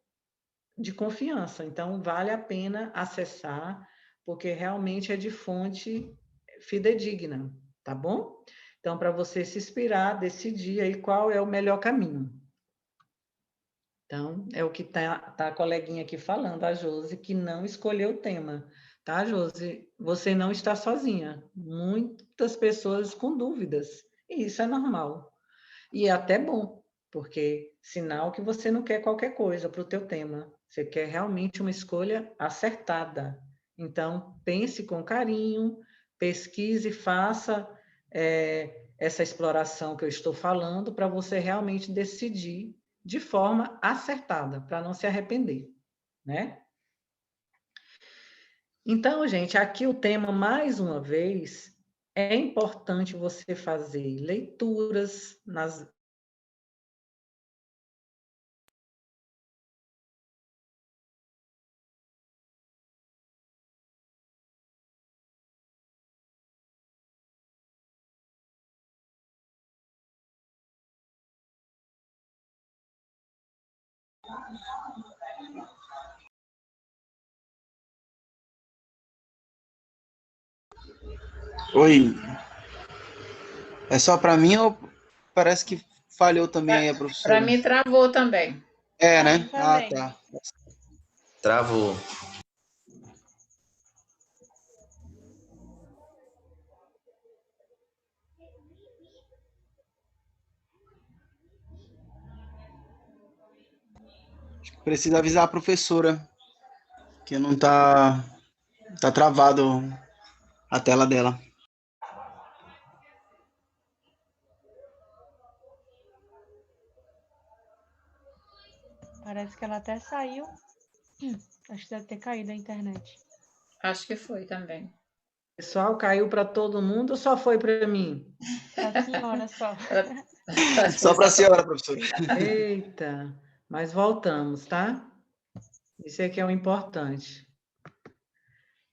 S2: de confiança. Então, vale a pena acessar, porque realmente é de fonte fidedigna, tá bom? Então, para você se inspirar, decidir aí qual é o melhor caminho. Então, é o que tá a coleguinha aqui falando, a Josi, que não escolheu o tema. Tá, Josi? Você não está sozinha. Muitas pessoas com dúvidas. E isso é normal. E é até bom, porque sinal que você não quer qualquer coisa para o teu tema. Você quer realmente uma escolha acertada. Então, pense com carinho, pesquise, faça essa exploração que eu estou falando para você realmente decidir de forma acertada, para não se arrepender, né? Então, gente, aqui o tema, mais uma vez, é importante você fazer leituras nas
S9: Oi, é só para mim ou parece que falhou também aí a professora?
S10: Para mim travou também.
S9: Né? Ah, tá.
S11: Travou.
S9: Precisa avisar a professora que não tá travado a tela dela.
S5: Parece que ela até saiu. Acho que deve ter caído a internet.
S6: Acho que foi também.
S2: Pessoal, caiu para todo mundo ou só foi para mim?
S5: Para a senhora só.
S9: Só para a senhora, professora.
S2: Eita, mas voltamos, tá? Isso aqui é o importante.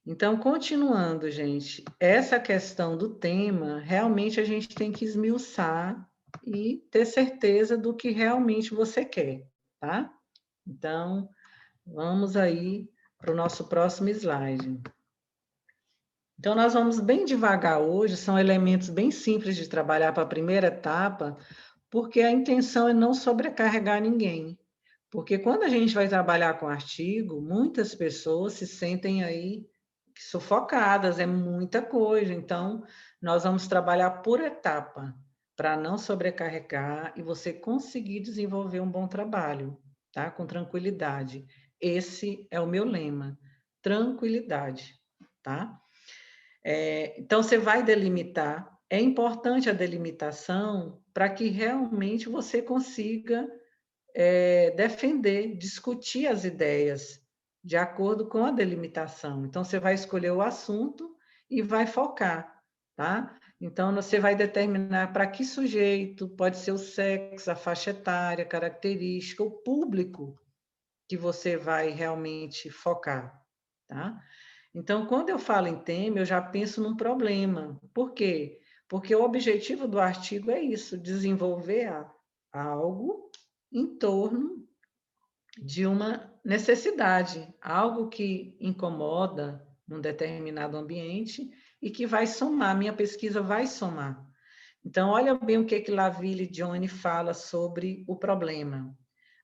S2: Então, continuando, gente, essa questão do tema, realmente a gente tem que esmiuçar e ter certeza do que realmente você quer, tá? Então, vamos aí para o nosso próximo slide. Então, nós vamos bem devagar hoje, são elementos bem simples de trabalhar para a primeira etapa, porque a intenção é não sobrecarregar ninguém. Porque quando a gente vai trabalhar com artigo, muitas pessoas se sentem aí sufocadas, é muita coisa. Então, nós vamos trabalhar por etapa, para não sobrecarregar e você conseguir desenvolver um bom trabalho, tá? Com tranquilidade. Esse é o meu lema, tranquilidade, tá? Então, você vai delimitar. É importante a delimitação para que realmente você consiga defender, discutir as ideias de acordo com a delimitação. Então, você vai escolher o assunto e vai focar, tá? Então, você vai determinar para que sujeito, pode ser o sexo, a faixa etária, característica, o público que você vai realmente focar, tá? Então, quando eu falo em tema, eu já penso num problema. Por quê? Porque o objetivo do artigo é isso, desenvolver algo em torno de uma necessidade, algo que incomoda num determinado ambiente e que vai somar, minha pesquisa vai somar. Então, olha bem o que Laville e Johnny fala sobre o problema.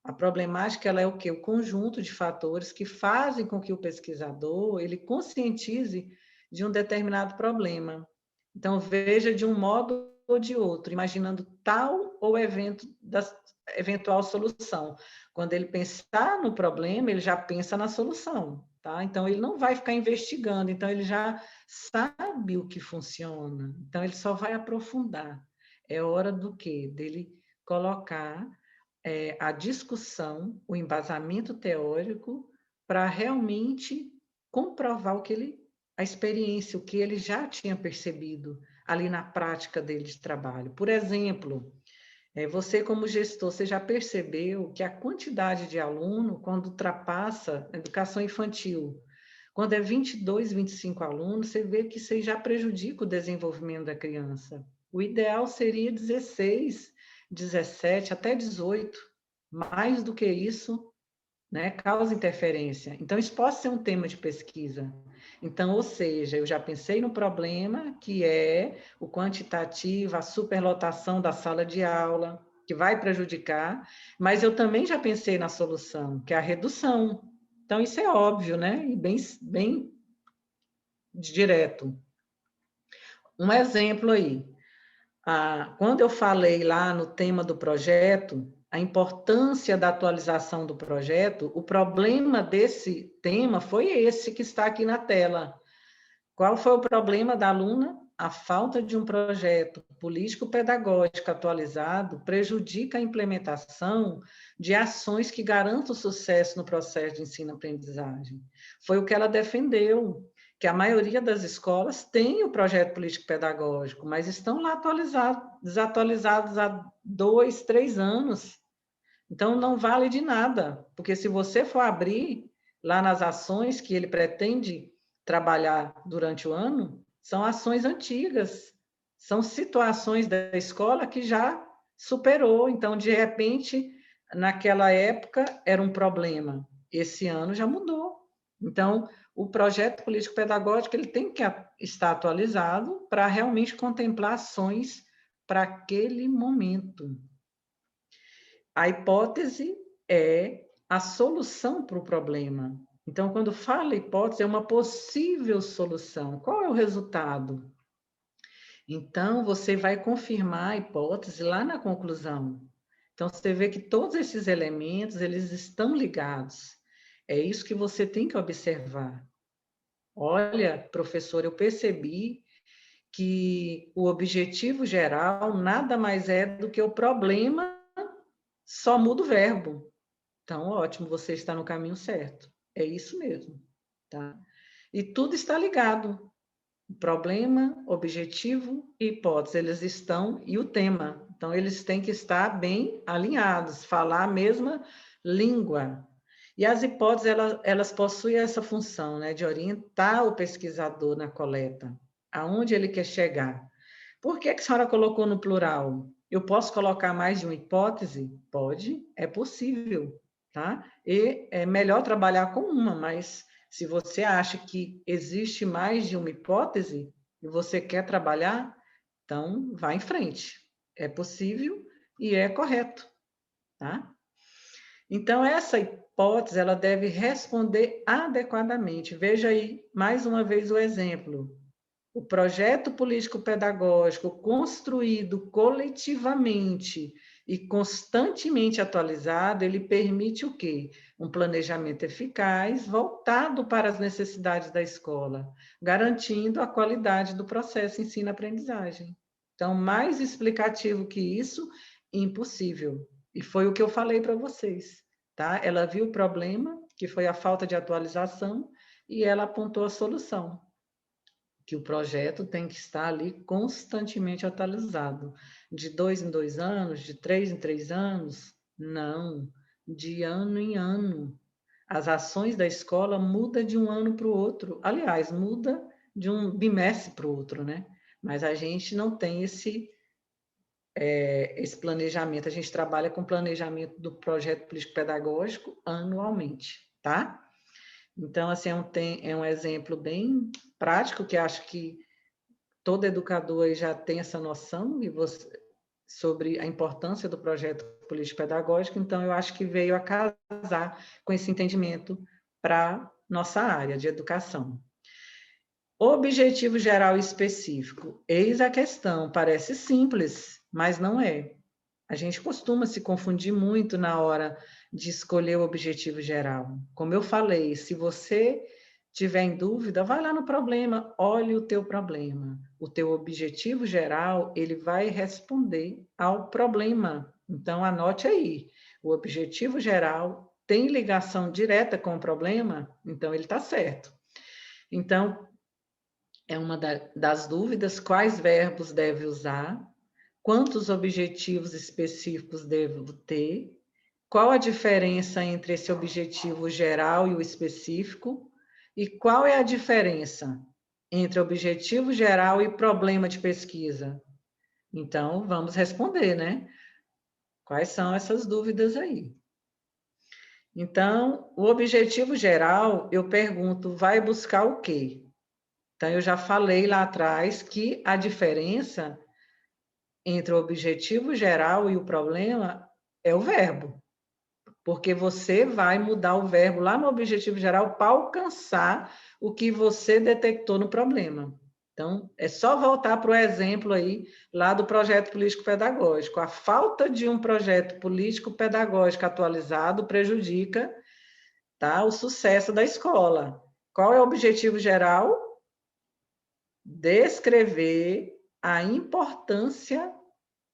S2: A problemática ela é o quê? O conjunto de fatores que fazem com que o pesquisador ele conscientize de um determinado problema. Então, veja de um modo ou de outro, imaginando tal ou eventual solução. Quando ele pensar no problema, ele já pensa na solução, tá? Então, ele não vai ficar investigando, então ele já sabe o que funciona. Então, ele só vai aprofundar. É hora do quê? Dele colocar a discussão, o embasamento teórico, para realmente comprovar a experiência, o que ele já tinha percebido ali na prática dele de trabalho. Por exemplo, você como gestor, você já percebeu que a quantidade de aluno, quando ultrapassa a educação infantil, quando é 22, 25 alunos, você vê que isso já prejudica o desenvolvimento da criança. O ideal seria 16, 17, até 18. Mais do que isso, né, causa interferência. Então, isso pode ser um tema de pesquisa. Então, ou seja, eu já pensei no problema, que é o quantitativo, a superlotação da sala de aula, que vai prejudicar, mas eu também já pensei na solução, que é a redução. Então, isso é óbvio, né? E bem direto. Um exemplo aí. Quando eu falei lá no tema do projeto, a importância da atualização do projeto, o problema desse tema foi esse que está aqui na tela. Qual foi o problema da aluna? A falta de um projeto político-pedagógico atualizado prejudica a implementação de ações que garantam o sucesso no processo de ensino-aprendizagem. Foi o que ela defendeu, que a maioria das escolas tem o projeto político-pedagógico, mas estão lá desatualizados há 2, 3 anos. Então, não vale de nada, porque se você for abrir lá nas ações que ele pretende trabalhar durante o ano, são ações antigas, são situações da escola que já superou. Então, de repente, naquela época era um problema, esse ano já mudou. Então, o projeto político-pedagógico ele tem que estar atualizado para realmente contemplar ações para aquele momento. A hipótese é a solução para o problema. Então, quando fala hipótese, é uma possível solução. Qual é o resultado? Então, você vai confirmar a hipótese lá na conclusão. Então, você vê que todos esses elementos, eles estão ligados. É isso que você tem que observar. Olha, professor, eu percebi que o objetivo geral nada mais é do que o problema, só muda o verbo. Então, ótimo, você está no caminho certo. É isso mesmo, tá? E tudo está ligado. Problema, objetivo e hipótese, eles estão, e o tema. Então, eles têm que estar bem alinhados, falar a mesma língua. E as hipóteses, elas possuem essa função, né, de orientar o pesquisador na coleta, aonde ele quer chegar. Por que a senhora colocou no plural? Eu posso colocar mais de uma hipótese? Pode, é possível, tá? E é melhor trabalhar com uma, mas se você acha que existe mais de uma hipótese e você quer trabalhar, então vá em frente. É possível e é correto, tá? Então, essa hipótese, ela deve responder adequadamente. Veja aí, mais uma vez, o exemplo. O projeto político-pedagógico construído coletivamente e constantemente atualizado, ele permite o quê? Um planejamento eficaz, voltado para as necessidades da escola, garantindo a qualidade do processo ensino-aprendizagem. Então, mais explicativo que isso, impossível. E foi o que eu falei para vocês, tá? Ela viu o problema, que foi a falta de atualização, e ela apontou a solução, que o projeto tem que estar ali constantemente atualizado. De 2 em 2 anos, de 3 em 3 anos? Não, de ano em ano. As ações da escola mudam de um ano para o outro. Aliás, muda de um bimestre para o outro, né? Mas a gente não tem esse planejamento. A gente trabalha com planejamento do projeto político-pedagógico anualmente, tá? Então, assim, é um exemplo bem prático, que acho que todo educador aí já tem essa noção sobre a importância do projeto político-pedagógico, então eu acho que veio a casar com esse entendimento para nossa área de educação. Objetivo geral e específico. Eis a questão, parece simples, mas não é. A gente costuma se confundir muito na hora de escolher o objetivo geral. Como eu falei, se você tiver em dúvida, vai lá no problema, olhe o teu problema. O teu objetivo geral, ele vai responder ao problema. Então, anote aí. O objetivo geral tem ligação direta com o problema, então ele está certo. Então, é uma das dúvidas, quais verbos deve usar, quantos objetivos específicos devo ter, qual a diferença entre esse objetivo geral e o específico, e qual é a diferença entre objetivo geral e problema de pesquisa. Então, vamos responder, né? Quais são essas dúvidas aí? Então, o objetivo geral, eu pergunto, vai buscar o quê? Então, eu já falei lá atrás que a diferença entre o objetivo geral e o problema é o verbo, porque você vai mudar o verbo lá no objetivo geral para alcançar o que você detectou no problema. Então, é só voltar para o exemplo aí, lá do projeto político-pedagógico. A falta de um projeto político-pedagógico atualizado prejudica, tá, o sucesso da escola. Qual é o objetivo geral? Descrever a importância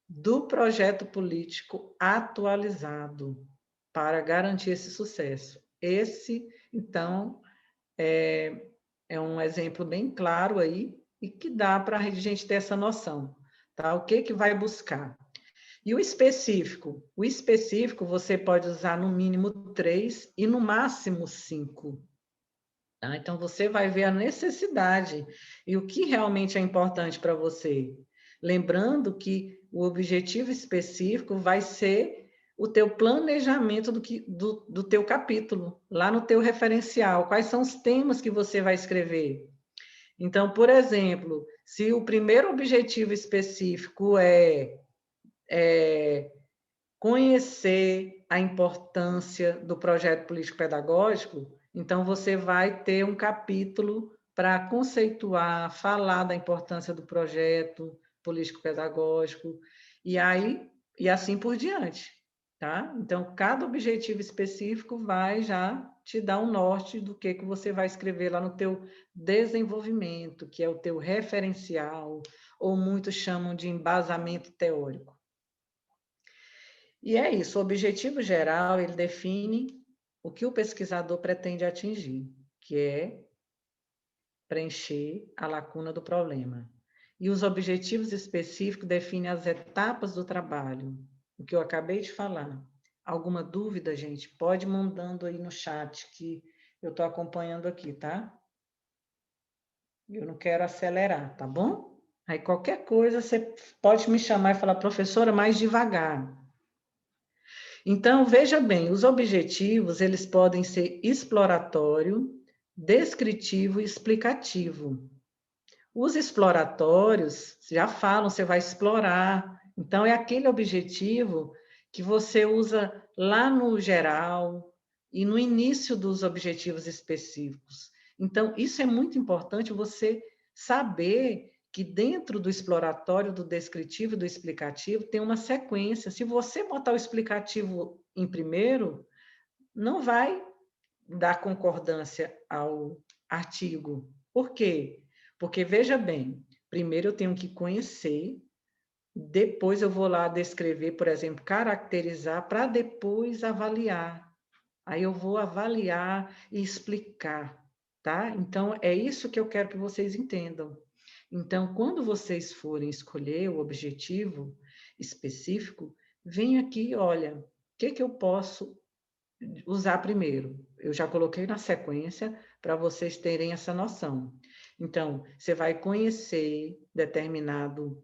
S2: do projeto político atualizado para garantir esse sucesso. Esse, então, é um exemplo bem claro aí e que dá para a gente ter essa noção, tá? O que vai buscar? E o específico? O específico você pode usar no mínimo 3 e no máximo 5. Tá? Então, você vai ver a necessidade e o que realmente é importante para você. Lembrando que o objetivo específico vai ser o teu planejamento do teu capítulo, lá no teu referencial. Quais são os temas que você vai escrever? Então, por exemplo, se o primeiro objetivo específico é conhecer a importância do projeto político-pedagógico, então você vai ter um capítulo para conceituar, falar da importância do projeto político-pedagógico, e assim por diante. tá? Então, cada objetivo específico vai já te dar um norte do que você vai escrever lá no teu desenvolvimento, que é o teu referencial, ou muitos chamam de embasamento teórico. E é isso, o objetivo geral, ele define o que o pesquisador pretende atingir, que é preencher a lacuna do problema. E os objetivos específicos definem as etapas do trabalho, o que eu acabei de falar. Alguma dúvida, gente? Pode ir mandando aí no chat, que eu estou acompanhando aqui, tá? Eu não quero acelerar, tá bom? Aí qualquer coisa, você pode me chamar e falar, professora, mais devagar. Então, veja bem, os objetivos, eles podem ser exploratório, descritivo e explicativo. Os exploratórios já falam, você vai explorar. Então, é aquele objetivo que você usa lá no geral e no início dos objetivos específicos. Então, isso é muito importante você saber que dentro do exploratório, do descritivo e do explicativo tem uma sequência. Se você botar o explicativo em primeiro, não vai dar concordância ao artigo. Por quê? Porque, veja bem, primeiro eu tenho que conhecer, depois eu vou lá descrever, por exemplo, caracterizar, para depois avaliar. Aí eu vou avaliar e explicar, tá? Então, é isso que eu quero que vocês entendam. Então, quando vocês forem escolher o objetivo específico, vem aqui, olha, o que eu posso usar primeiro? Eu já coloquei na sequência para vocês terem essa noção. Então, você vai conhecer determinado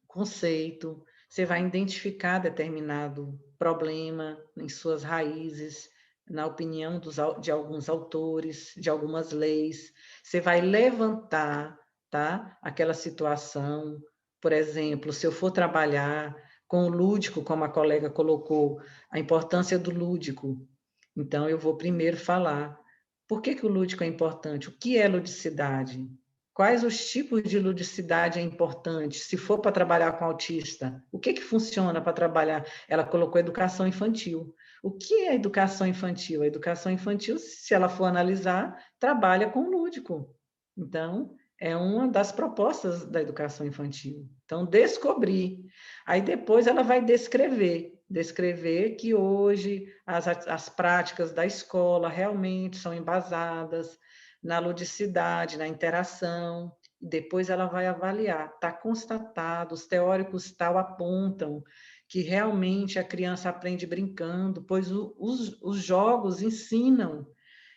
S2: conceito, você vai identificar determinado problema em suas raízes, na opinião de alguns autores, de algumas leis, você vai levantar, tá, aquela situação. Por exemplo, se eu for trabalhar com o lúdico, como a colega colocou, a importância do lúdico, então eu vou primeiro falar por que o lúdico é importante, o que é ludicidade, quais os tipos de ludicidade é importante, se for para trabalhar com autista, o que funciona para trabalhar? Ela colocou educação infantil. O que é educação infantil? A educação infantil, se ela for analisar, trabalha com lúdico. Então, é uma das propostas da educação infantil. Então, descobrir. Aí depois ela vai descrever que hoje as práticas da escola realmente são embasadas na ludicidade, na interação, e depois ela vai avaliar. Está constatado, os teóricos tal apontam que realmente a criança aprende brincando, pois os jogos ensinam,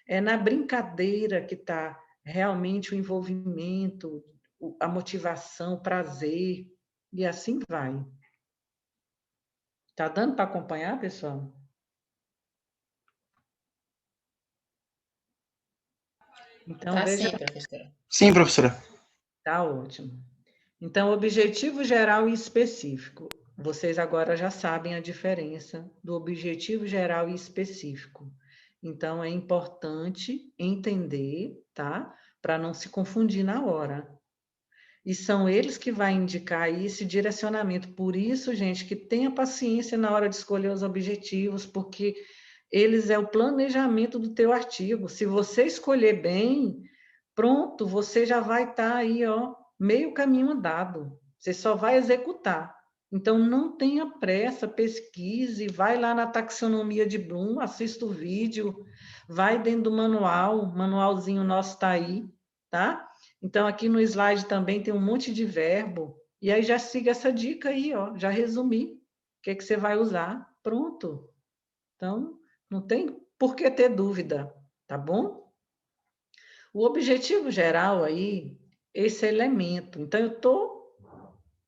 S2: é na brincadeira que está realmente o envolvimento, a motivação, o prazer, e assim vai. Está dando para acompanhar, pessoal? Então,
S10: Tá
S2: veja...
S10: sim, professora.
S9: Sim, professora.
S2: Tá ótimo. Então, objetivo geral e específico. Vocês agora já sabem a diferença do objetivo geral e específico. Então, é importante entender, tá? Para não se confundir na hora. E são eles que vão indicar aí esse direcionamento. Por isso, gente, que tenha paciência na hora de escolher os objetivos, porque eles é o planejamento do teu artigo. Se você escolher bem, pronto, você já vai estar aí, ó, meio caminho andado. Você só vai executar. Então, não tenha pressa, pesquise, vai lá na taxonomia de Bloom, assista o vídeo, vai dentro do manual, o manualzinho nosso está aí, tá? Então, aqui no slide também tem um monte de verbo, e aí já siga essa dica aí, ó, já resumi o que você vai usar, pronto. Então, não tem por que ter dúvida, tá bom? O objetivo geral aí, esse elemento. Então, eu estou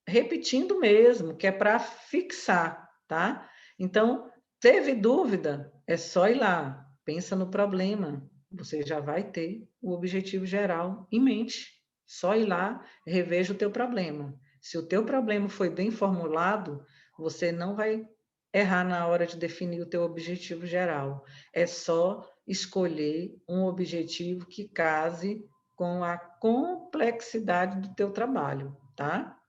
S2: repetindo mesmo, que é para fixar, tá? Então, teve dúvida? É só ir lá, pensa no problema, você já vai ter o objetivo geral em mente. Só ir lá, reveja o teu problema. Se o teu problema foi bem formulado, você não vai errar na hora de definir o teu objetivo geral. É só escolher um objetivo que case com a complexidade do teu trabalho, tá?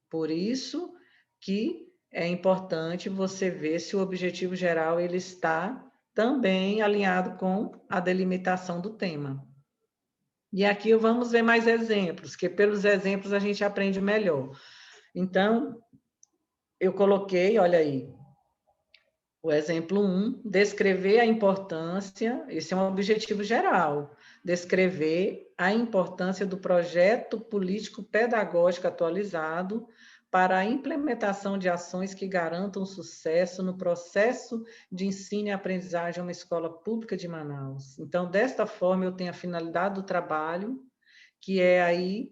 S2: Por isso que é importante você ver se o objetivo geral ele está também alinhado com a delimitação do tema. E aqui vamos ver mais exemplos, que pelos exemplos a gente aprende melhor. Então, eu coloquei, olha aí, o exemplo 1, descrever a importância, esse é um objetivo geral, descrever a importância do projeto político-pedagógico atualizado para a implementação de ações que garantam sucesso no processo de ensino e aprendizagem em uma escola pública de Manaus. Então, desta forma, eu tenho a finalidade do trabalho, que é aí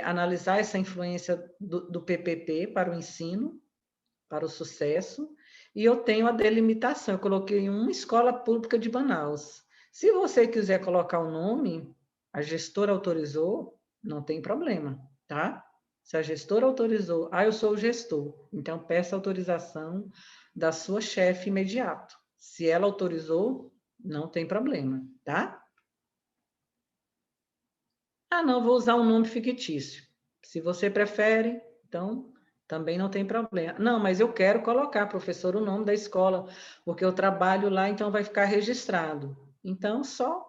S2: analisar essa influência do PPP para o ensino, para o sucesso, e eu tenho a delimitação, eu coloquei uma escola pública de Manaus. Se você quiser colocar o nome, a gestora autorizou, não tem problema, tá? Se a gestora autorizou, eu sou o gestor, então peça autorização da sua chefe imediato. Se ela autorizou, não tem problema, tá? Não, vou usar um nome fictício. Se você prefere, então também não tem problema. Não, mas eu quero colocar, professor, o nome da escola, porque eu trabalho lá, então vai ficar registrado. Então, só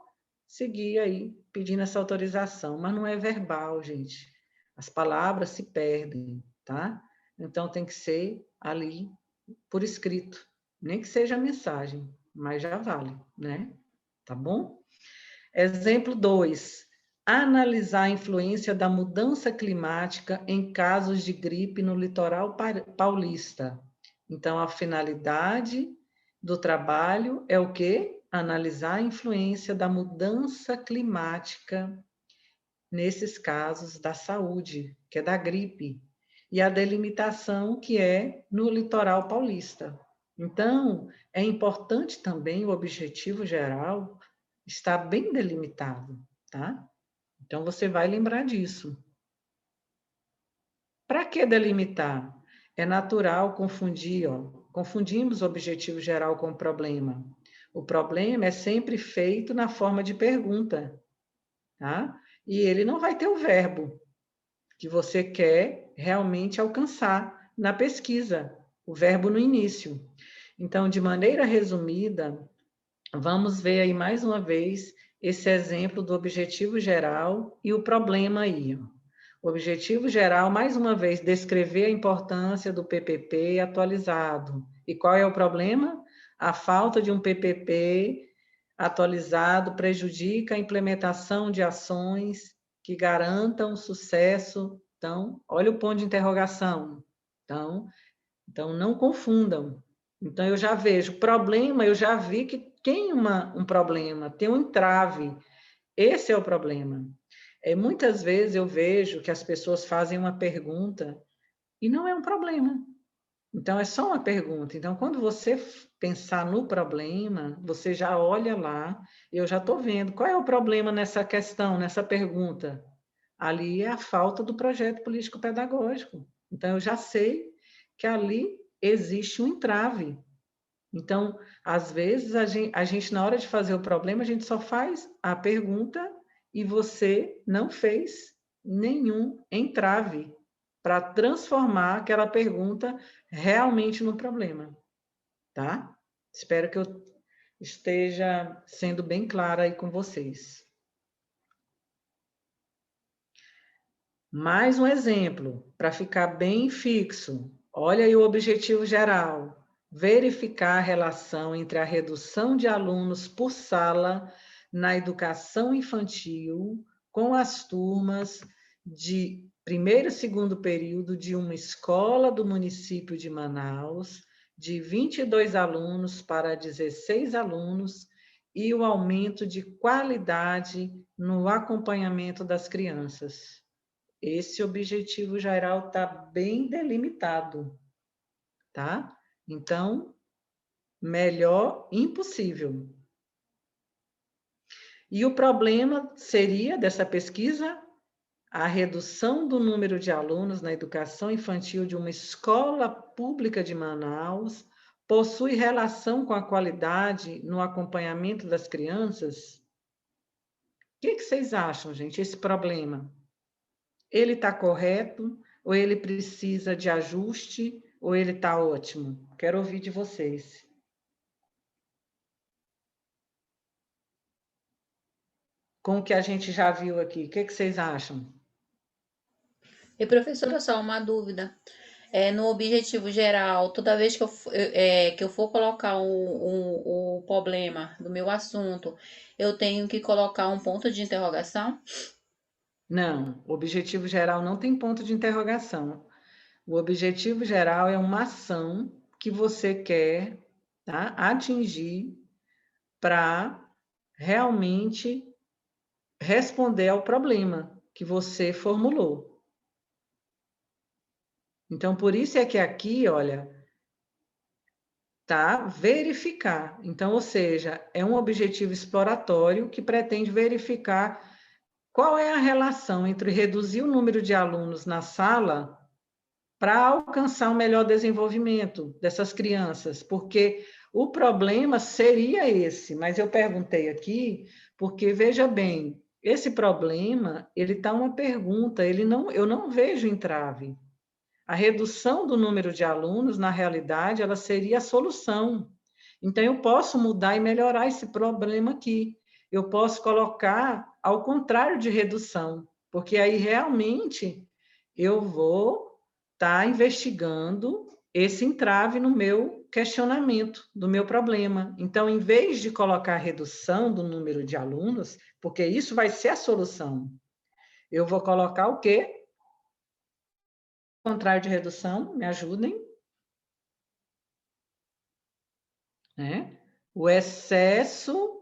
S2: seguir aí, pedindo essa autorização. Mas não é verbal, gente. As palavras se perdem, tá? Então, tem que ser ali, por escrito. Nem que seja mensagem, mas já vale, né? Tá bom? Exemplo 2. Analisar a influência da mudança climática em casos de gripe no litoral paulista. Então, a finalidade do trabalho é o quê? Analisar a influência da mudança climática nesses casos da saúde, que é da gripe, e a delimitação que é no litoral paulista. Então, é importante também o objetivo geral estar bem delimitado, tá? Então, você vai lembrar disso. Para que delimitar? É natural confundir, confundimos o objetivo geral com o problema. O problema é sempre feito na forma de pergunta, tá? E ele não vai ter o verbo que você quer realmente alcançar na pesquisa, o verbo no início. Então, de maneira resumida, vamos ver aí mais uma vez esse exemplo do objetivo geral e o problema aí. O objetivo geral, mais uma vez, descrever a importância do PPP atualizado. E qual é o problema? A falta de um PPP atualizado prejudica a implementação de ações que garantam sucesso. Então, olha o ponto de interrogação. Então não confundam. Então, eu já vejo problema, eu já vi que tem um problema, tem um entrave. Esse é o problema. Muitas vezes eu vejo que as pessoas fazem uma pergunta e não é um problema. Então, é só uma pergunta. Então, quando você pensar no problema, você já olha lá, eu já estou vendo. Qual é o problema nessa questão, nessa pergunta? Ali é a falta do projeto político-pedagógico. Então, eu já sei que ali existe um entrave. Então, às vezes, a gente, na hora de fazer o problema, a gente só faz a pergunta e você não fez nenhum entrave para transformar aquela pergunta realmente no problema, tá? Espero que eu esteja sendo bem clara aí com vocês. Mais um exemplo, para ficar bem fixo. Olha aí o objetivo geral. Verificar a relação entre a redução de alunos por sala na educação infantil com as turmas de primeiro e segundo período de uma escola do município de Manaus, de 22 alunos para 16 alunos, e o aumento de qualidade no acompanhamento das crianças. Esse objetivo geral está bem delimitado, tá? Então, melhor impossível. E o problema seria dessa pesquisa a redução do número de alunos na educação infantil de uma escola pública de Manaus possui relação com a qualidade no acompanhamento das crianças? O que vocês acham, gente, esse problema? Ele está correto ou ele precisa de ajuste Ou ele está ótimo? Quero ouvir de vocês. Com o que a gente já viu aqui, o que vocês acham?
S6: E professora, só uma dúvida. No objetivo geral, toda vez que eu for colocar o problema do meu assunto, eu tenho que colocar um ponto de interrogação?
S2: Não, o objetivo geral não tem ponto de interrogação. O objetivo geral é uma ação que você quer, tá, atingir para realmente responder ao problema que você formulou. Então, por isso é que aqui, olha, tá, verificar. Então, ou seja, é um objetivo exploratório que pretende verificar qual é a relação entre reduzir o número de alunos na sala para alcançar um melhor desenvolvimento dessas crianças, porque o problema seria esse, mas eu perguntei aqui, porque, veja bem, esse problema, ele está uma pergunta, eu não vejo entrave. A redução do número de alunos, na realidade, ela seria a solução. Então, eu posso mudar e melhorar esse problema aqui. Eu posso colocar ao contrário de redução, porque aí realmente eu vou estar investigando esse entrave no meu questionamento, do meu problema. Então, em vez de colocar redução do número de alunos, porque isso vai ser a solução, eu vou colocar o quê? Contrário de redução, me ajudem. O excesso,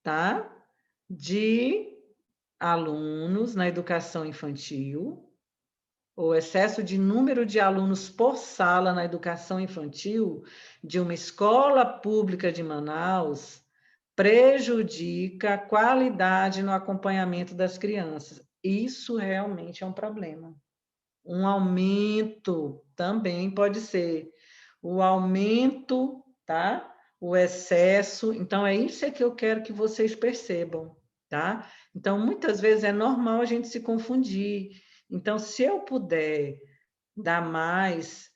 S2: tá, de alunos na educação infantil, o excesso de número de alunos por sala na educação infantil de uma escola pública de Manaus prejudica a qualidade no acompanhamento das crianças. Isso realmente é um problema. Um aumento também pode ser. O aumento, tá? O excesso. Então, é isso que eu quero que vocês percebam, tá? Então, muitas vezes é normal a gente se confundir. Então, se eu puder dar mais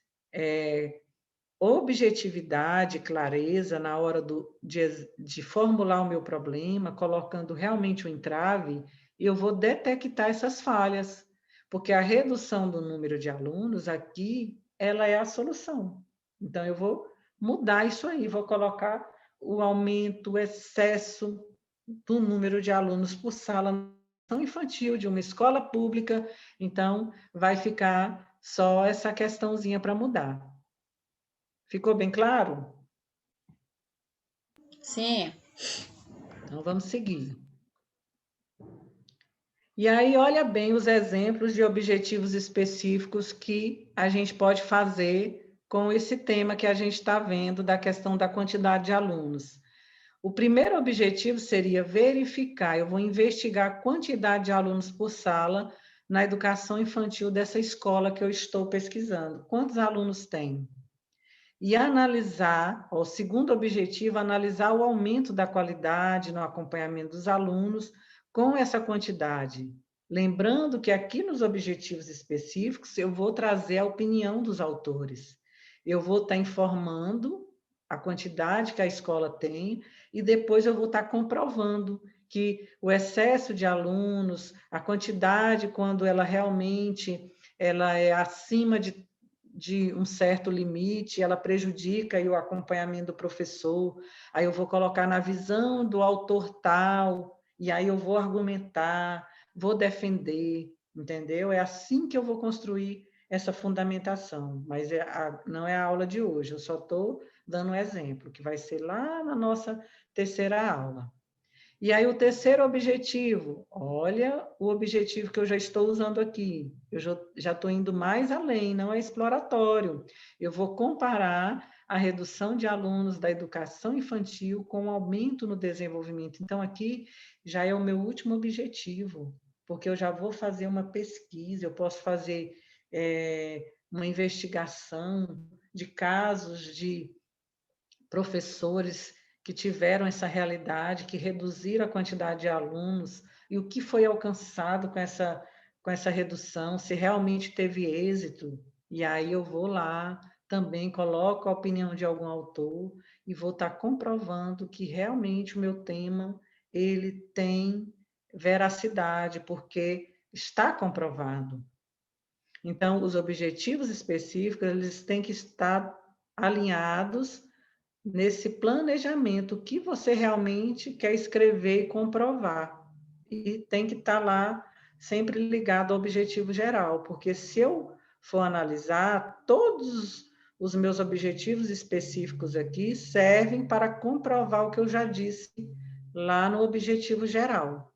S2: objetividade, clareza na hora de formular o meu problema, colocando realmente o entrave, eu vou detectar essas falhas, porque a redução do número de alunos aqui, ela é a solução. Então, eu vou mudar isso aí, vou colocar o aumento, o excesso do número de alunos por sala infantil de uma escola pública, então vai ficar só essa questãozinha para mudar. Ficou bem claro?
S6: Sim.
S2: Então vamos seguir. E aí, olha bem os exemplos de objetivos específicos que a gente pode fazer com esse tema que a gente está vendo da questão da quantidade de alunos. O primeiro objetivo seria verificar, eu vou investigar a quantidade de alunos por sala na educação infantil dessa escola que eu estou pesquisando. Quantos alunos tem? E analisar, o segundo objetivo, analisar o aumento da qualidade no acompanhamento dos alunos com essa quantidade. Lembrando que aqui nos objetivos específicos eu vou trazer a opinião dos autores. Eu vou estar informando a quantidade que a escola tem e depois eu vou estar comprovando que o excesso de alunos, a quantidade quando ela realmente ela é acima de um certo limite, ela prejudica aí o acompanhamento do professor, aí eu vou colocar na visão do autor tal, e aí eu vou argumentar, vou defender, entendeu? É assim que eu vou construir essa fundamentação, mas não é a aula de hoje, eu só estou dando um exemplo, que vai ser lá na nossa terceira aula. E aí o terceiro objetivo, olha o objetivo que eu já estou usando aqui, eu já estou indo mais além, não é exploratório. Eu vou comparar a redução de alunos da educação infantil com o aumento no desenvolvimento. Então, aqui já é o meu último objetivo, porque eu já vou fazer uma pesquisa, eu posso fazer uma investigação de casos de professores que tiveram essa realidade, que reduziram a quantidade de alunos, e o que foi alcançado com essa redução, se realmente teve êxito, e aí eu vou lá também coloco a opinião de algum autor e vou estar comprovando que realmente o meu tema ele tem veracidade, porque está comprovado. Então, os objetivos específicos, eles têm que estar alinhados nesse planejamento que você realmente quer escrever e comprovar. E tem que estar lá sempre ligado ao objetivo geral, porque se eu for analisar, todos os meus objetivos específicos aqui servem para comprovar o que eu já disse lá no objetivo geral,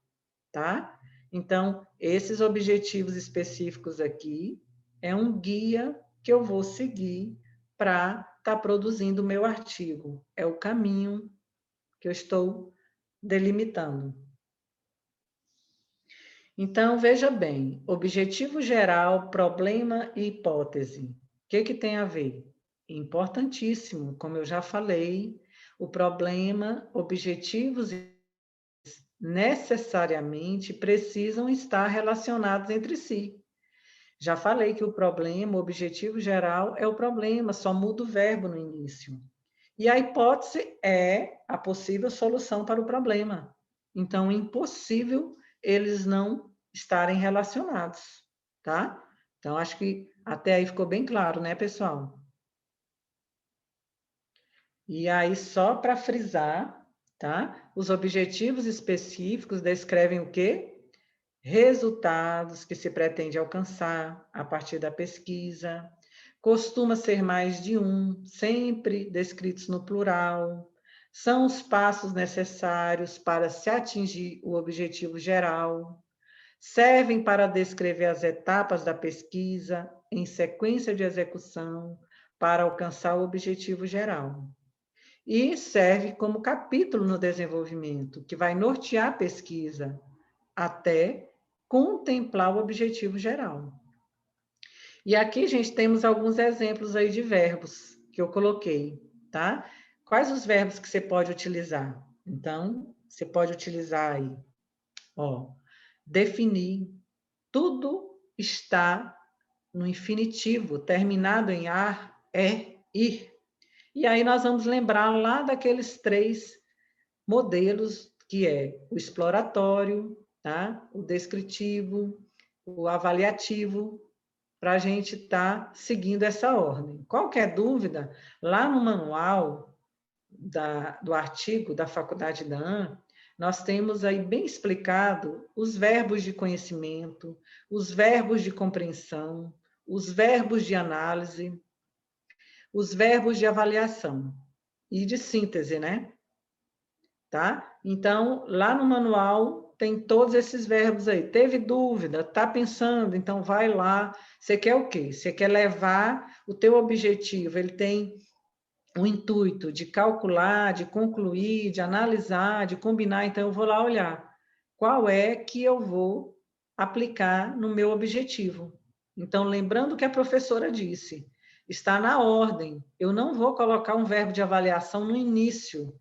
S2: tá? Então, esses objetivos específicos aqui é um guia que eu vou seguir para estar produzindo o meu artigo. É o caminho que eu estou delimitando. Então, veja bem, objetivo geral, problema e hipótese. O que tem a ver? Importantíssimo, como eu já falei, o problema, objetivos necessariamente precisam estar relacionados entre si. Já falei que o problema, o objetivo geral é o problema, só muda o verbo no início. E a hipótese é a possível solução para o problema. Então, é impossível eles não estarem relacionados, tá? Então, acho que até aí ficou bem claro, né, pessoal? E aí, só para frisar, tá? Os objetivos específicos descrevem o quê? Resultados que se pretende alcançar a partir da pesquisa. Costuma ser mais de um, sempre descritos no plural. São os passos necessários para se atingir o objetivo geral. Servem para descrever as etapas da pesquisa em sequência de execução para alcançar o objetivo geral. E serve como capítulo no desenvolvimento, que vai nortear a pesquisa até contemplar o objetivo geral. E aqui, gente, temos alguns exemplos aí de verbos que eu coloquei, tá? Quais os verbos que você pode utilizar? Então, você pode utilizar aí, ó, definir, tudo está no infinitivo, terminado em ar, ir. E aí nós vamos lembrar lá daqueles 3 modelos, que é o exploratório, tá? O descritivo, o avaliativo, para a gente estar seguindo essa ordem. Qualquer dúvida, lá no manual do artigo da Faculdade da AN, nós temos aí bem explicado os verbos de conhecimento, os verbos de compreensão, os verbos de análise, os verbos de avaliação e de síntese, né? Tá? Então, lá no manual tem todos esses verbos aí. Teve dúvida, tá pensando, então vai lá. Você quer o quê? Você quer levar o teu objetivo, ele tem o intuito de calcular, de concluir, de analisar, de combinar, então eu vou lá olhar qual é que eu vou aplicar no meu objetivo. Então, lembrando o que a professora disse, está na ordem. Eu não vou colocar um verbo de avaliação no início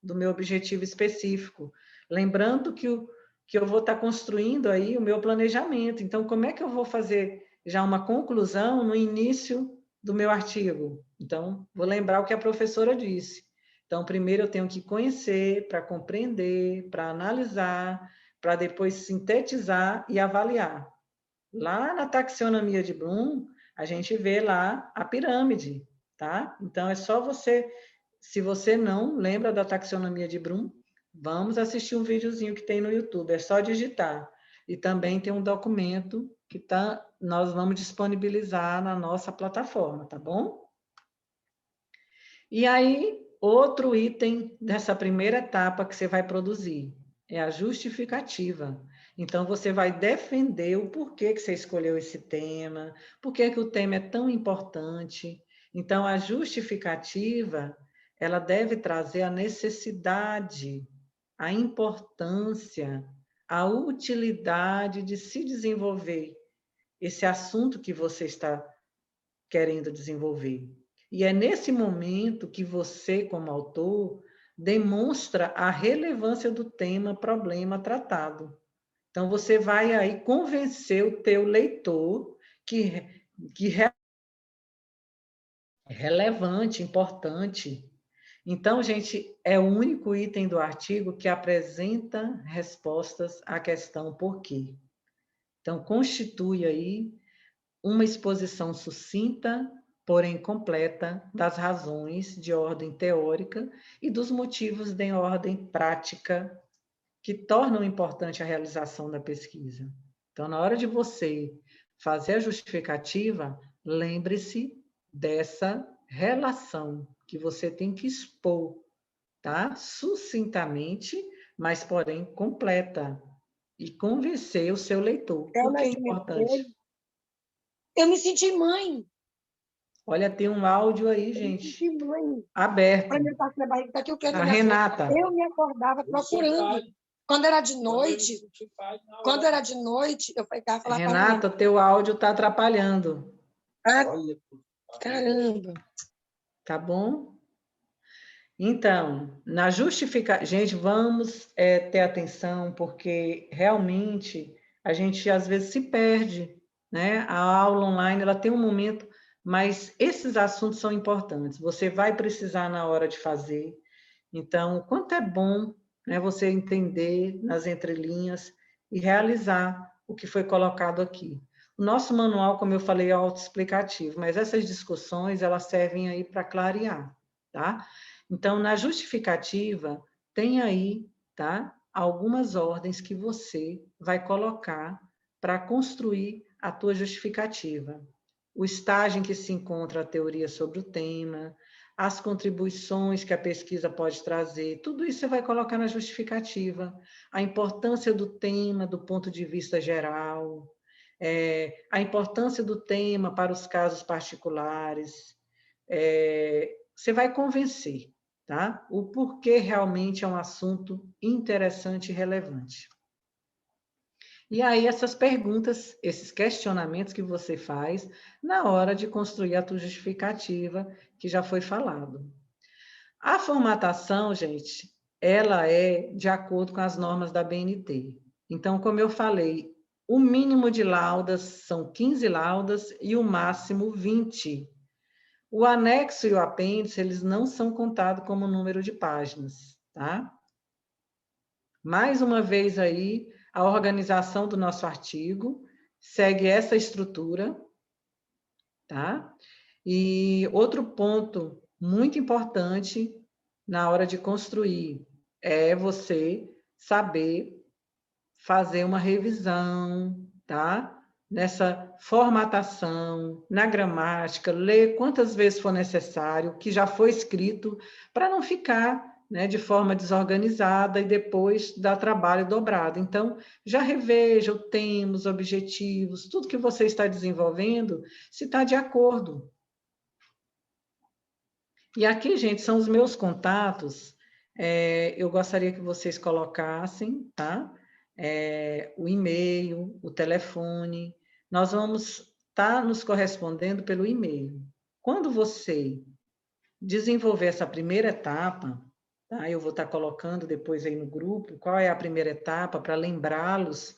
S2: do meu objetivo específico. Lembrando que eu vou estar construindo aí o meu planejamento. Então, como é que eu vou fazer já uma conclusão no início do meu artigo? Então, vou lembrar o que a professora disse. Então, primeiro eu tenho que conhecer, para compreender, para analisar, para depois sintetizar e avaliar. Lá na taxonomia de Bloom, a gente vê lá a pirâmide, tá? Então, é só você... Se você não lembra da taxonomia de Bloom, vamos assistir um videozinho que tem no YouTube, é só digitar. E também tem um documento que nós vamos disponibilizar na nossa plataforma, tá bom? E aí, outro item dessa primeira etapa que você vai produzir é a justificativa. Então, você vai defender o porquê que você escolheu esse tema, por que o tema é tão importante. Então, a justificativa... ela deve trazer a necessidade, a importância, a utilidade de se desenvolver esse assunto que você está querendo desenvolver. E é nesse momento que você, como autor, demonstra a relevância do tema, problema tratado. Então, você vai aí convencer o teu leitor que É relevante, importante. Então, gente, é o único item do artigo que apresenta respostas à questão por quê. Então, constitui aí uma exposição sucinta, porém completa, das razões de ordem teórica e dos motivos de ordem prática que tornam importante a realização da pesquisa. Então, na hora de você fazer a justificativa, lembre-se dessa relação que você tem que expor, tá? Sucintamente, mas porém completa, e convencer o seu leitor. Por que é importante?
S10: Eu me senti mãe.
S2: Olha, tem um áudio aí, gente, aberto.
S10: Para minha parte da barriga, daqui eu quero
S2: A Renata.
S10: Eu me acordava procurando. Quando era de noite, eu ficava falando.
S2: Renata, teu áudio está atrapalhando.
S10: Ah, caramba.
S2: Tá bom? Então, na justificativa... Gente, vamos ter atenção, porque realmente a gente às vezes se perde, né? A aula online, ela tem um momento, mas esses assuntos são importantes. Você vai precisar na hora de fazer. Então, o quanto é bom, né, você entender nas entrelinhas e realizar o que foi colocado aqui. O nosso manual, como eu falei, é autoexplicativo, mas essas discussões, elas servem aí para clarear, tá? Então, na justificativa, tem aí, tá, algumas ordens que você vai colocar para construir a tua justificativa. O estágio em que se encontra a teoria sobre o tema, as contribuições que a pesquisa pode trazer, tudo isso você vai colocar na justificativa. A importância do tema do ponto de vista geral, a importância do tema para os casos particulares. Você vai convencer, tá? O porquê realmente é um assunto interessante e relevante. E aí, essas perguntas, esses questionamentos que você faz na hora de construir a tua justificativa, que já foi falado. A formatação, gente, ela é de acordo com as normas da BNT. Então, como eu falei, o mínimo de laudas são 15 laudas e o máximo 20. O anexo e o apêndice, eles não são contados como número de páginas, tá? Mais uma vez aí, a organização do nosso artigo segue essa estrutura, tá? E outro ponto muito importante na hora de construir é você saber fazer uma revisão, tá? Nessa formatação, na gramática, ler quantas vezes for necessário, que já foi escrito, para não ficar, né, de forma desorganizada e depois dar trabalho dobrado. Então, já reveja o tema, os objetivos, tudo que você está desenvolvendo, se está de acordo. E aqui, gente, são os meus contatos. Eu gostaria que vocês colocassem, tá? O e-mail, o telefone. Nós vamos estar nos correspondendo pelo e-mail. Quando você desenvolver essa primeira etapa, tá? Eu vou estar colocando depois aí no grupo qual é a primeira etapa para lembrá-los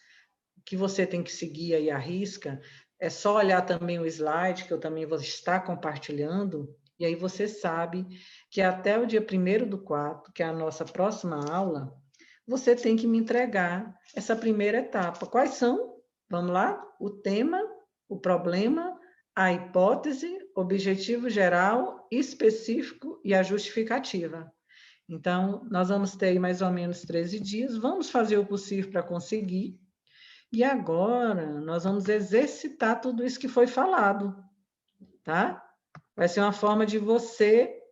S2: que você tem que seguir aí à risca. É só olhar também o slide que eu também vou estar compartilhando, e aí você sabe que até o dia 1º/4, que é a nossa próxima aula, você tem que me entregar essa primeira etapa. Quais são? Vamos lá? O tema, o problema, a hipótese, objetivo geral, específico e a justificativa. Então, nós vamos ter aí mais ou menos 13 dias, vamos fazer o possível para conseguir, e agora nós vamos exercitar tudo isso que foi falado, tá? Vai ser uma forma de você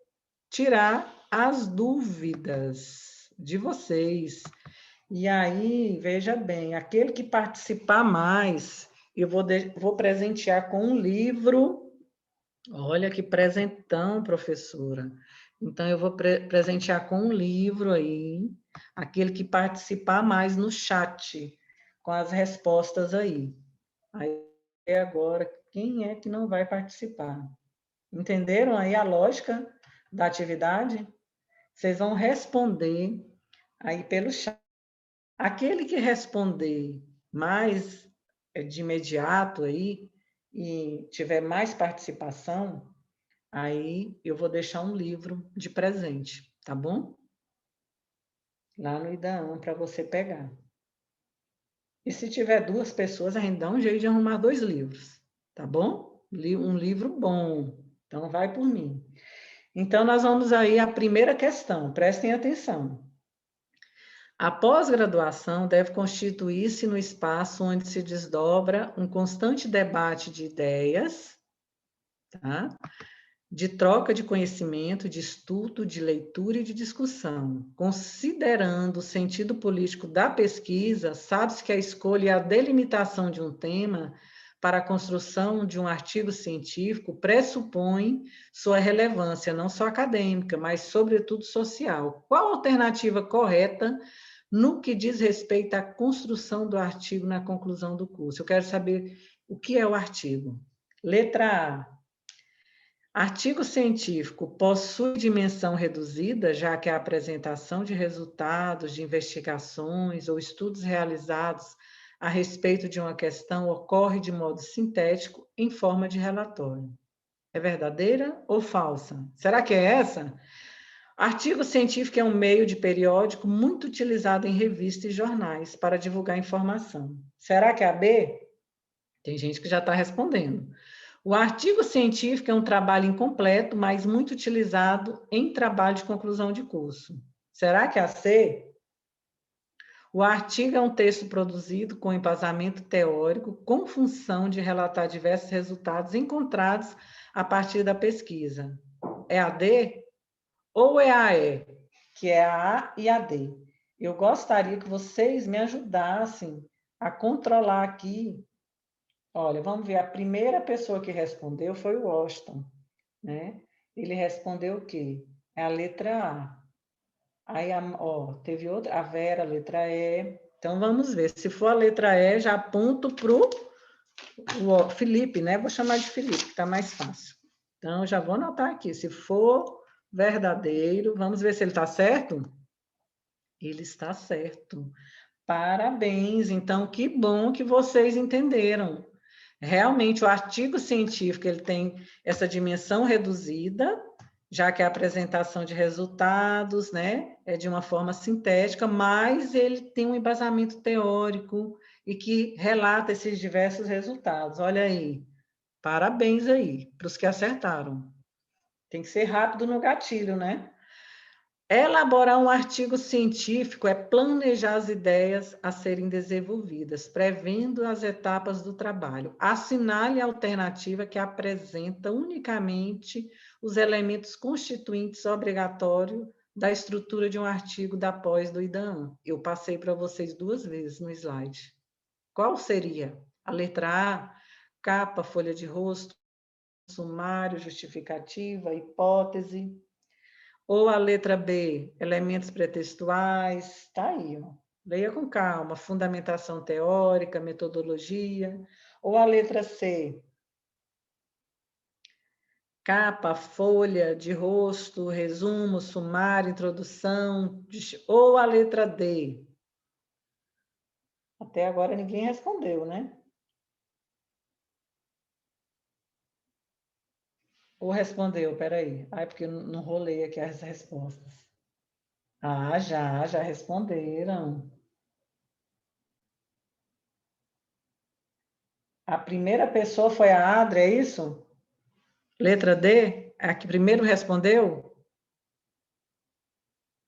S2: tirar as dúvidas de vocês. E aí, veja bem, aquele que participar mais, eu vou presentear com um livro. Olha que presentão, professora. Então, eu vou presentear com um livro aí, aquele que participar mais no chat, com as respostas aí. Aí, agora, quem é que não vai participar? Entenderam aí a lógica da atividade? Vocês vão responder aí pelo chat. Aquele que responder mais de imediato aí e tiver mais participação, Aí eu vou deixar um livro de presente, tá bom? Lá no IDAAM para você pegar. E se tiver 2 pessoas, a gente dá um jeito de arrumar 2 livros, tá bom? Um livro bom. Então, vai por mim. Então, nós vamos aí à primeira questão, prestem atenção. A pós-graduação deve constituir-se no espaço onde se desdobra um constante debate de ideias, tá? De troca de conhecimento, de estudo, de leitura e de discussão. Considerando o sentido político da pesquisa, sabe-se que a escolha e a delimitação de um tema para a construção de um artigo científico pressupõe sua relevância, não só acadêmica, mas, sobretudo, social. Qual a alternativa correta no que diz respeito à construção do artigo na conclusão do curso? Eu quero saber o que é o artigo. Letra A. Artigo científico possui dimensão reduzida, já que a apresentação de resultados de investigações ou estudos realizados a respeito de uma questão ocorre de modo sintético em forma de relatório. É verdadeira ou falsa? Será que é essa? Artigo científico é um meio de periódico muito utilizado em revistas e jornais para divulgar informação. Será que é a B? Tem gente que já está respondendo. O artigo científico é um trabalho incompleto, mas muito utilizado em trabalho de conclusão de curso. Será que é a C? O artigo é um texto produzido com embasamento teórico, com função de relatar diversos resultados encontrados a partir da pesquisa. É a D? Ou é a E? Que é a A e a D. Eu gostaria que vocês me ajudassem a controlar aqui. Olha, vamos ver, a primeira pessoa que respondeu foi o Washington, né? Ele respondeu o quê? É a letra A. Aí, teve outra, a Vera, a letra E. Então, vamos ver. Se for a letra E, já aponto para o Felipe, né? Vou chamar de Felipe, que está mais fácil. Então, já vou anotar aqui. Se for verdadeiro, vamos ver se ele está certo? Ele está certo. Parabéns. Então, que bom que vocês entenderam. Realmente, o artigo científico ele tem essa dimensão reduzida, já que a apresentação de resultados, né, é de uma forma sintética, mas ele tem um embasamento teórico e que relata esses diversos resultados. Olha aí, parabéns aí para os que acertaram. Tem que ser rápido no gatilho, né? Elaborar um artigo científico é planejar as ideias a serem desenvolvidas, prevendo as etapas do trabalho. Assinale a alternativa que apresenta unicamente os elementos constituintes obrigatórios da estrutura de um artigo da pós do IDAAM. Eu passei para vocês 2 vezes no slide. Qual seria? A letra A, capa, folha de rosto, sumário, justificativa, hipótese. Ou a letra B, elementos pretextuais, tá aí, ó. Leia com calma, fundamentação teórica, metodologia. Ou a letra C, capa, folha de rosto, resumo, sumário, introdução. Ou a letra D. Até agora ninguém respondeu, né? Ou respondeu, peraí. Ai, porque eu não rolei aqui as respostas. Ah, já responderam. A primeira pessoa foi a Adri, é isso? Letra D? A que primeiro respondeu?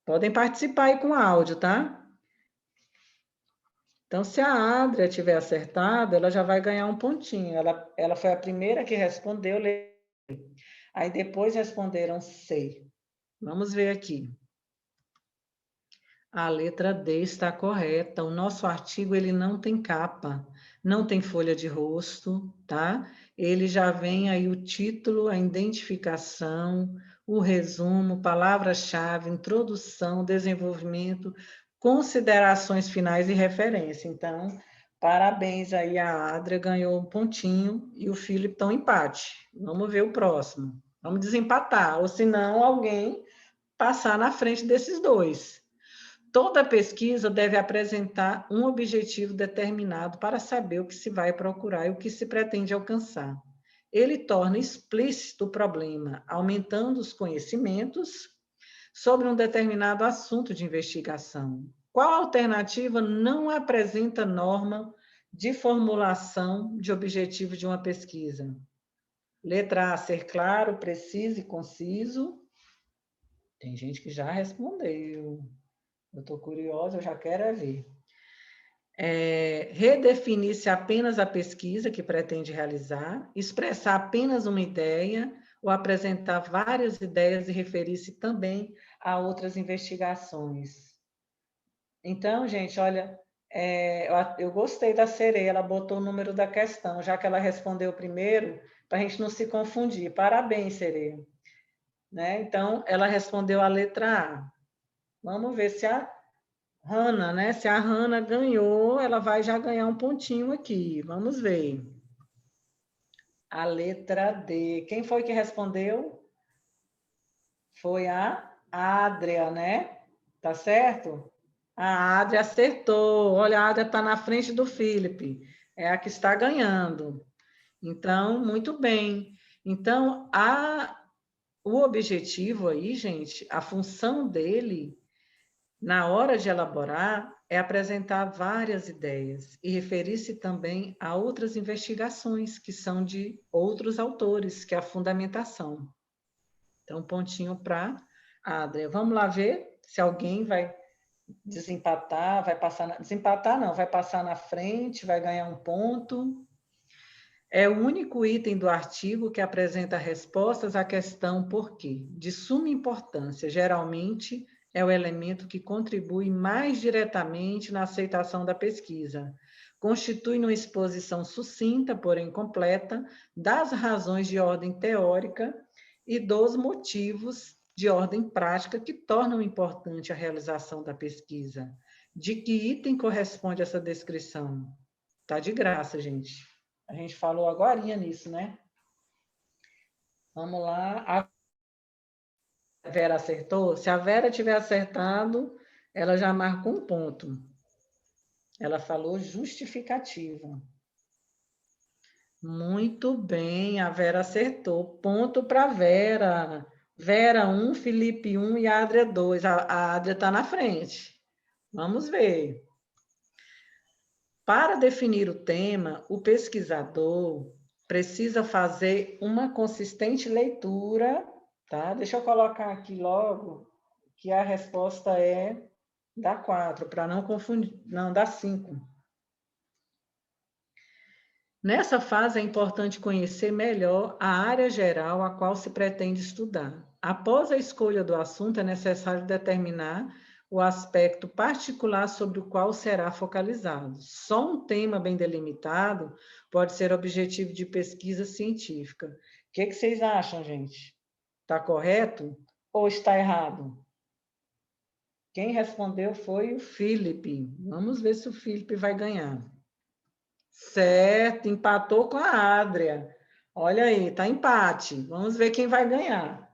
S2: Podem participar aí com áudio, tá? Então, se a Adria tiver acertado, ela já vai ganhar um pontinho. Ela foi a primeira que respondeu. Aí depois responderam C. Vamos ver aqui. A letra D está correta. O nosso artigo ele não tem capa, não tem folha de rosto, tá? Ele já vem aí o título, a identificação, o resumo, palavra-chave, introdução, desenvolvimento, considerações finais e referência. Então, parabéns aí, a Adria ganhou um pontinho e o Felipe estão empate. Vamos ver o próximo. Vamos desempatar, ou senão alguém passar na frente desses dois. Toda pesquisa deve apresentar um objetivo determinado para saber o que se vai procurar e o que se pretende alcançar. ele torna explícito o problema, aumentando os conhecimentos sobre um determinado assunto de investigação. Qual alternativa não apresenta norma de formulação de objetivo de uma pesquisa? Letra A, ser claro, preciso e conciso. Tem gente que já respondeu. Eu estou curiosa, eu já quero ver. Redefinir-se apenas a pesquisa que pretende realizar, expressar apenas uma ideia ou apresentar várias ideias e referir-se também a outras investigações. Então, gente, olha, eu gostei da Sereia, ela botou o número da questão, já que ela respondeu primeiro, para a gente não se confundir. Parabéns, Sereia. Né? Então, ela respondeu a letra A. Vamos ver se a Hanna, né? Se a Hanna ganhou, ela vai já ganhar um pontinho aqui. Vamos ver. A letra D. Quem foi que respondeu? Foi a Adria, né? Tá certo? A Adria acertou. Olha, a Adria está na frente do Felipe. É a que está ganhando. Então, muito bem. Então, o objetivo aí, gente, a função dele, na hora de elaborar, é apresentar várias ideias e referir-se também a outras investigações que são de outros autores, que é a fundamentação. Então, pontinho para a Adria. Vamos lá ver se alguém vai desempatar, vai passar... Desempatar não, vai passar na frente, vai ganhar um ponto. É o único item do artigo que apresenta respostas à questão por quê, de suma importância, geralmente é o elemento que contribui mais diretamente na aceitação da pesquisa. Constitui uma exposição sucinta, porém completa, das razões de ordem teórica e dos motivos de ordem prática que tornam importante a realização da pesquisa. De que item corresponde essa descrição? Tá de graça, gente. A gente falou agorinha nisso, né? Vamos lá. A Vera acertou? Se a Vera tiver acertado, ela já marca um ponto. Ela falou justificativa. Muito bem, a Vera acertou. Ponto para Vera. Vera 1, Felipe 1 e Adria 2. A Adria está na frente. Vamos ver. Para definir o tema, o pesquisador precisa fazer uma consistente leitura, tá? Deixa eu colocar aqui logo que a resposta é da 4, para não confundir, não, da 5. Nessa fase é importante conhecer melhor a área geral a qual se pretende estudar. Após a escolha do assunto, é necessário determinar o aspecto particular sobre o qual será focalizado. Só um tema bem delimitado pode ser objetivo de pesquisa científica. O que vocês acham, gente? Está correto ou está errado? Quem respondeu foi o Felipe. Vamos ver se o Felipe vai ganhar. Certo, empatou com a Adria. Olha aí, está empate. Vamos ver quem vai ganhar.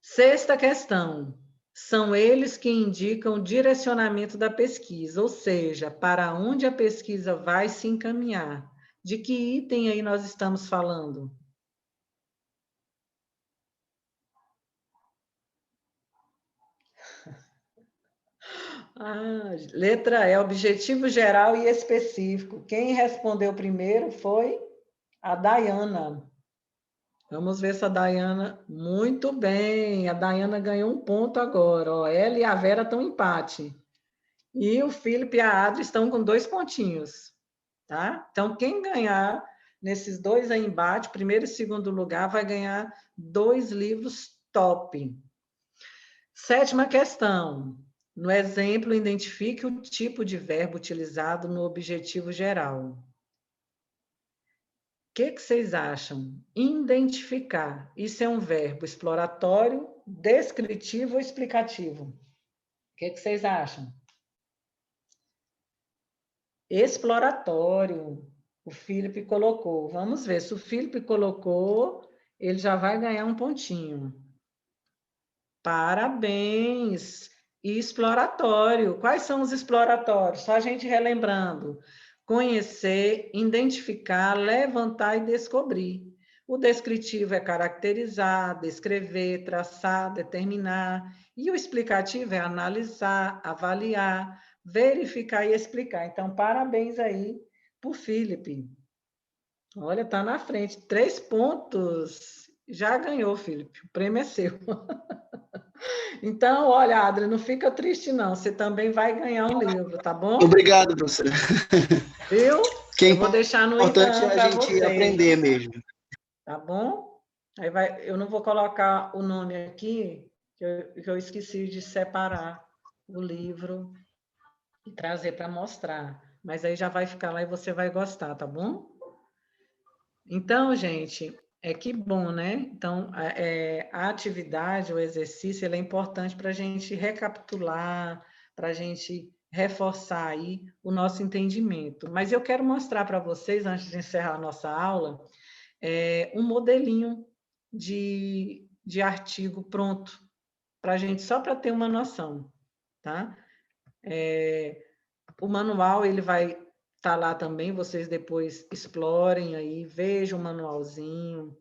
S2: Sexta questão. São eles que indicam o direcionamento da pesquisa, ou seja, para onde a pesquisa vai se encaminhar. De que item aí nós estamos falando? Letra E, objetivo geral e específico. Quem respondeu primeiro foi a Dayana. Vamos ver se a Dayana... Muito bem, a Dayana ganhou um ponto agora. Ó, ela e a Vera estão em empate. E o Felipe e a Adri estão com 2 pontinhos. Tá? Então, quem ganhar nesses 2 aí embate, primeiro e segundo lugar, vai ganhar 2 livros top. Sétima questão. No exemplo, identifique o tipo de verbo utilizado no objetivo geral. O que vocês acham? Identificar. Isso é um verbo exploratório, descritivo ou explicativo? O que vocês acham? Exploratório. O Felipe colocou. Vamos ver. Se o Felipe colocou, ele já vai ganhar um pontinho. Parabéns! E exploratório. Quais são os exploratórios? Só a gente relembrando. conhecer, identificar, levantar e descobrir. O descritivo é caracterizar, descrever, traçar, determinar. E o explicativo é analisar, avaliar, verificar e explicar. Então, parabéns aí para o Felipe. Olha, está na frente. 3 pontos. Já ganhou, Felipe. O prêmio é seu. Então, olha, Adri, não fica triste, não. Você também vai ganhar um livro, tá bom?
S9: Obrigado, professora.
S2: Viu?
S9: Que
S2: Eu vou deixar no
S9: importante
S2: Instagram
S9: é
S2: para
S9: a gente
S2: vocês.
S9: aprender mesmo.
S2: Tá bom? Aí eu não vou colocar o nome aqui, que eu esqueci de separar o livro e trazer para mostrar. Mas aí já vai ficar lá e você vai gostar, tá bom? Então, gente, que bom, né? Então, a atividade, o exercício, ele é importante para a gente recapitular, para a gente reforçar aí o nosso entendimento. Mas eu quero mostrar para vocês, antes de encerrar a nossa aula, um modelinho de artigo pronto, para a gente, só para ter uma noção, tá? O manual, ele vai estar lá também, vocês depois explorem aí, vejam o manualzinho,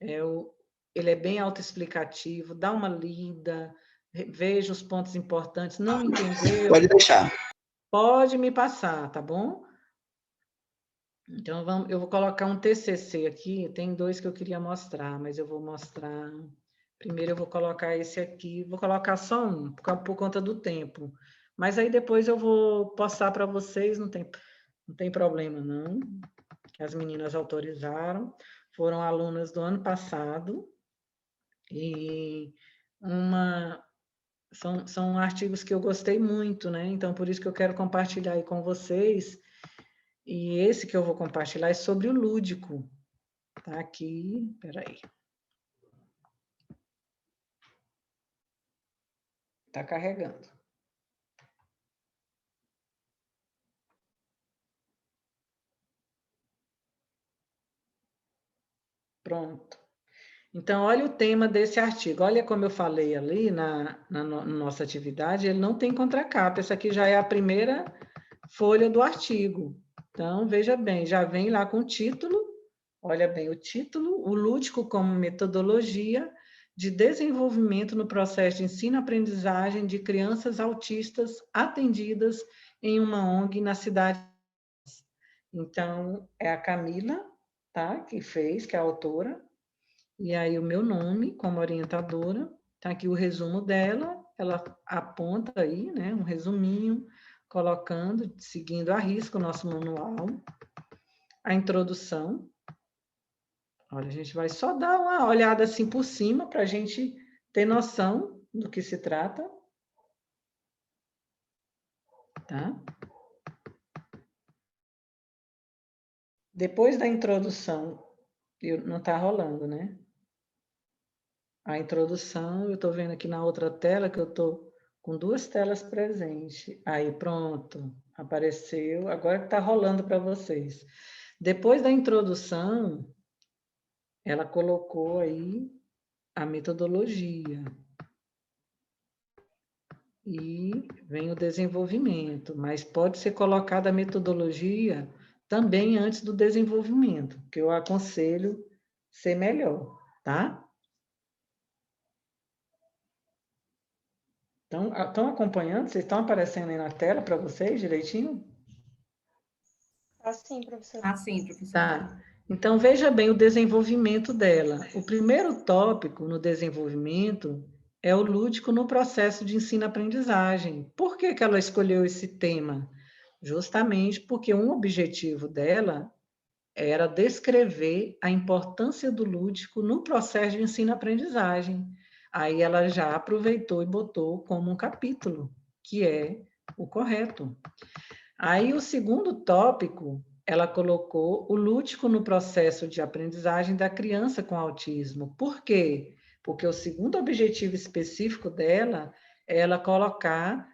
S2: ele é bem autoexplicativo, dá uma lida, veja os pontos importantes, não entendeu?
S9: Pode deixar.
S2: Pode me passar, tá bom? Então, eu vou colocar um TCC aqui, tem 2 que eu queria mostrar, mas eu vou mostrar... Primeiro eu vou colocar esse aqui, vou colocar só um, por conta do tempo. Mas aí depois eu vou passar para vocês, não tem problema não. As meninas autorizaram, foram alunas do ano passado, e são artigos que eu gostei muito, né? Então, por isso que eu quero compartilhar aí com vocês. E esse que eu vou compartilhar é sobre o lúdico. Tá aqui, peraí. Tá carregando. Pronto. Então, olha o tema desse artigo. Olha como eu falei ali na nossa atividade, ele não tem contracapa. Essa aqui já é a primeira folha do artigo. Então, veja bem, já vem lá com o título. Olha bem o título, o lúdico como metodologia de desenvolvimento no processo de ensino-aprendizagem de crianças autistas atendidas em uma ONG na cidade. Então, é a Camila, tá? Que é a autora. E aí o meu nome como orientadora, tá aqui o resumo dela, ela aponta aí, né, um resuminho, colocando, seguindo à risca o nosso manual, a introdução. Olha, a gente vai só dar uma olhada assim por cima para a gente ter noção do que se trata. Tá? Depois da introdução, não está rolando, né? A introdução, eu estou vendo aqui na outra tela que eu estou com 2 telas presentes. Aí, pronto, apareceu. Agora que está rolando para vocês. Depois da introdução, ela colocou aí a metodologia. E vem o desenvolvimento, mas pode ser colocada a metodologia também antes do desenvolvimento, que eu aconselho ser melhor, tá? Então, estão acompanhando? Vocês estão aparecendo aí na tela para vocês direitinho?
S5: Assim, professora.
S1: Assim, professora.
S2: Tá. Então, veja bem o desenvolvimento dela. O primeiro tópico no desenvolvimento é o lúdico no processo de ensino-aprendizagem. Por que ela escolheu esse tema? Justamente porque um objetivo dela era descrever a importância do lúdico no processo de ensino-aprendizagem. Aí ela já aproveitou e botou como um capítulo, que é o correto. Aí o segundo tópico, ela colocou o lúdico no processo de aprendizagem da criança com autismo. Por quê? Porque o segundo objetivo específico dela é ela colocar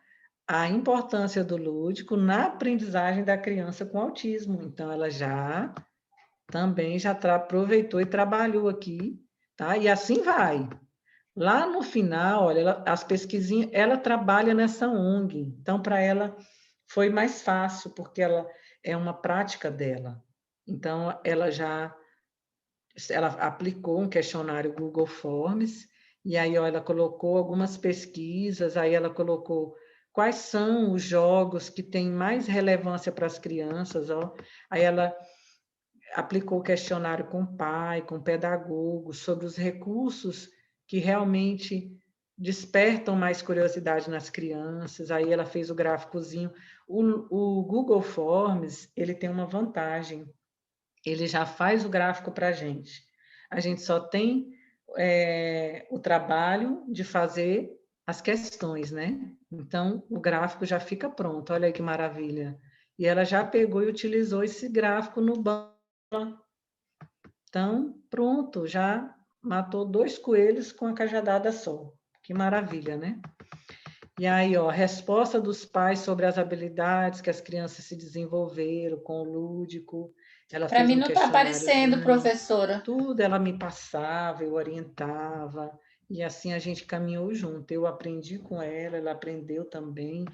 S2: a importância do lúdico na aprendizagem da criança com autismo. Então, ela também já aproveitou e trabalhou aqui, tá? E assim vai. Lá no final, olha, as pesquisinhas, ela trabalha nessa ONG. Então, para ela foi mais fácil, porque é uma prática dela. Então, ela aplicou um questionário Google Forms, e aí ó, ela colocou algumas pesquisas, aí ela colocou quais são os jogos que têm mais relevância para as crianças, ó. Aí ela aplicou o questionário com o pai, com o pedagogo, sobre os recursos que realmente despertam mais curiosidade nas crianças. Aí ela fez o gráficozinho. O Google Forms, ele tem uma vantagem, ele já faz o gráfico para a gente. A gente só tem o trabalho de fazer as questões, né? Então, o gráfico já fica pronto. Olha aí que maravilha. E ela já pegou e utilizou esse gráfico no banco. Então, pronto, já matou 2 coelhos com a cajadada só. Que maravilha, né? E aí, ó, resposta dos pais sobre as habilidades que as crianças se desenvolveram com o lúdico. Ela
S6: Para
S2: fez
S6: mim
S2: um
S6: não está aparecendo,
S2: questionáriozinho,
S6: professora.
S2: tudo ela me passava, eu orientava, e assim a gente caminhou junto. Eu aprendi com ela, ela aprendeu também,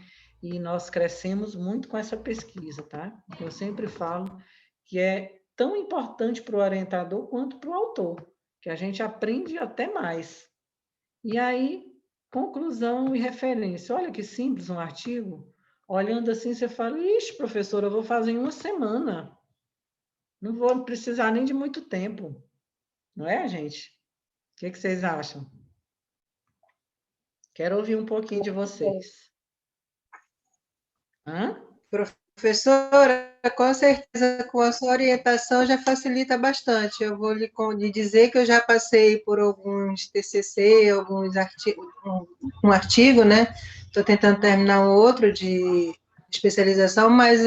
S2: e nós crescemos muito com essa pesquisa, tá? Eu sempre falo que é tão importante para o orientador quanto para o autor, que a gente aprende até mais. E aí, conclusão e referência. Olha que simples um artigo. Olhando assim, você fala, ixi, professora, eu vou fazer em 1 semana. Não vou precisar nem de muito tempo. Não é, gente? O que vocês acham? Quero ouvir um pouquinho de vocês. Hã?
S11: Professora, com certeza, com a sua orientação já facilita bastante. Eu vou lhe dizer que eu já passei por alguns TCC, alguns um artigo, né? Estou tentando terminar um outro de especialização, mas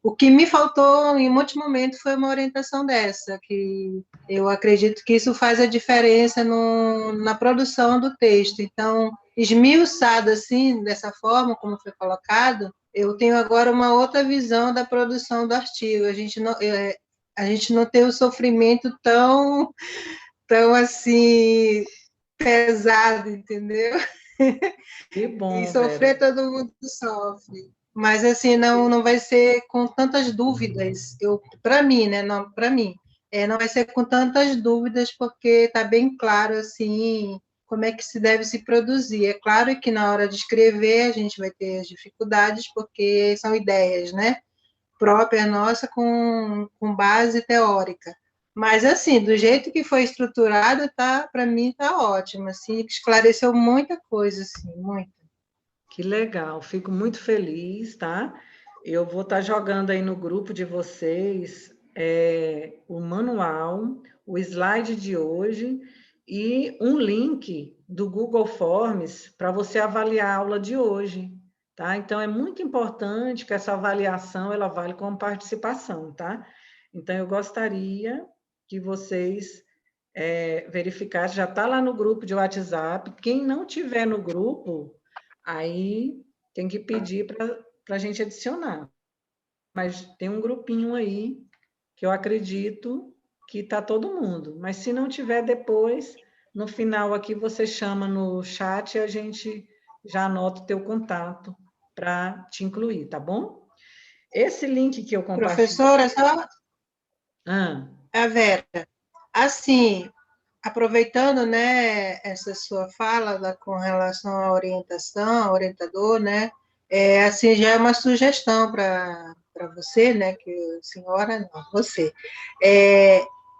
S11: o que me faltou em muitos momentos foi uma orientação dessa, que eu acredito que isso faz a diferença na produção do texto. Então, esmiuçado assim, dessa forma, como foi colocado, eu tenho agora uma outra visão da produção do artigo. A gente não tem o sofrimento tão assim, pesado, entendeu?
S2: Que bom,
S11: E sofrer
S2: Vera.
S11: todo mundo sofre. Mas, assim, não vai ser com tantas dúvidas, para mim, né, para mim, não vai ser com tantas dúvidas, porque está bem claro, assim, como é que se deve se produzir. É claro que na hora de escrever a gente vai ter as dificuldades, porque são ideias, né, próprias nossa com base teórica. Mas, assim, do jeito que foi estruturado, para mim está ótimo, assim, esclareceu muita coisa, assim, muito.
S2: Que legal, fico muito feliz, tá? Eu vou estar jogando aí no grupo de vocês o manual, o slide de hoje e um link do Google Forms para você avaliar a aula de hoje, tá? Então, é muito importante que essa avaliação ela vale como participação, tá? Então, eu gostaria que vocês verificassem, já está lá no grupo de WhatsApp. Quem não tiver no grupo, aí tem que pedir para a gente adicionar. Mas tem um grupinho aí que eu acredito que está todo mundo. Mas se não tiver depois, no final aqui você chama no chat e a gente já anota o teu contato para te incluir, tá bom? Esse link que eu compartilhei...
S11: Professora, só... A Vera, assim... Aproveitando, né, essa sua fala com relação à orientação, ao orientador, né, assim, já é uma sugestão para você, né, que senhora, não, você,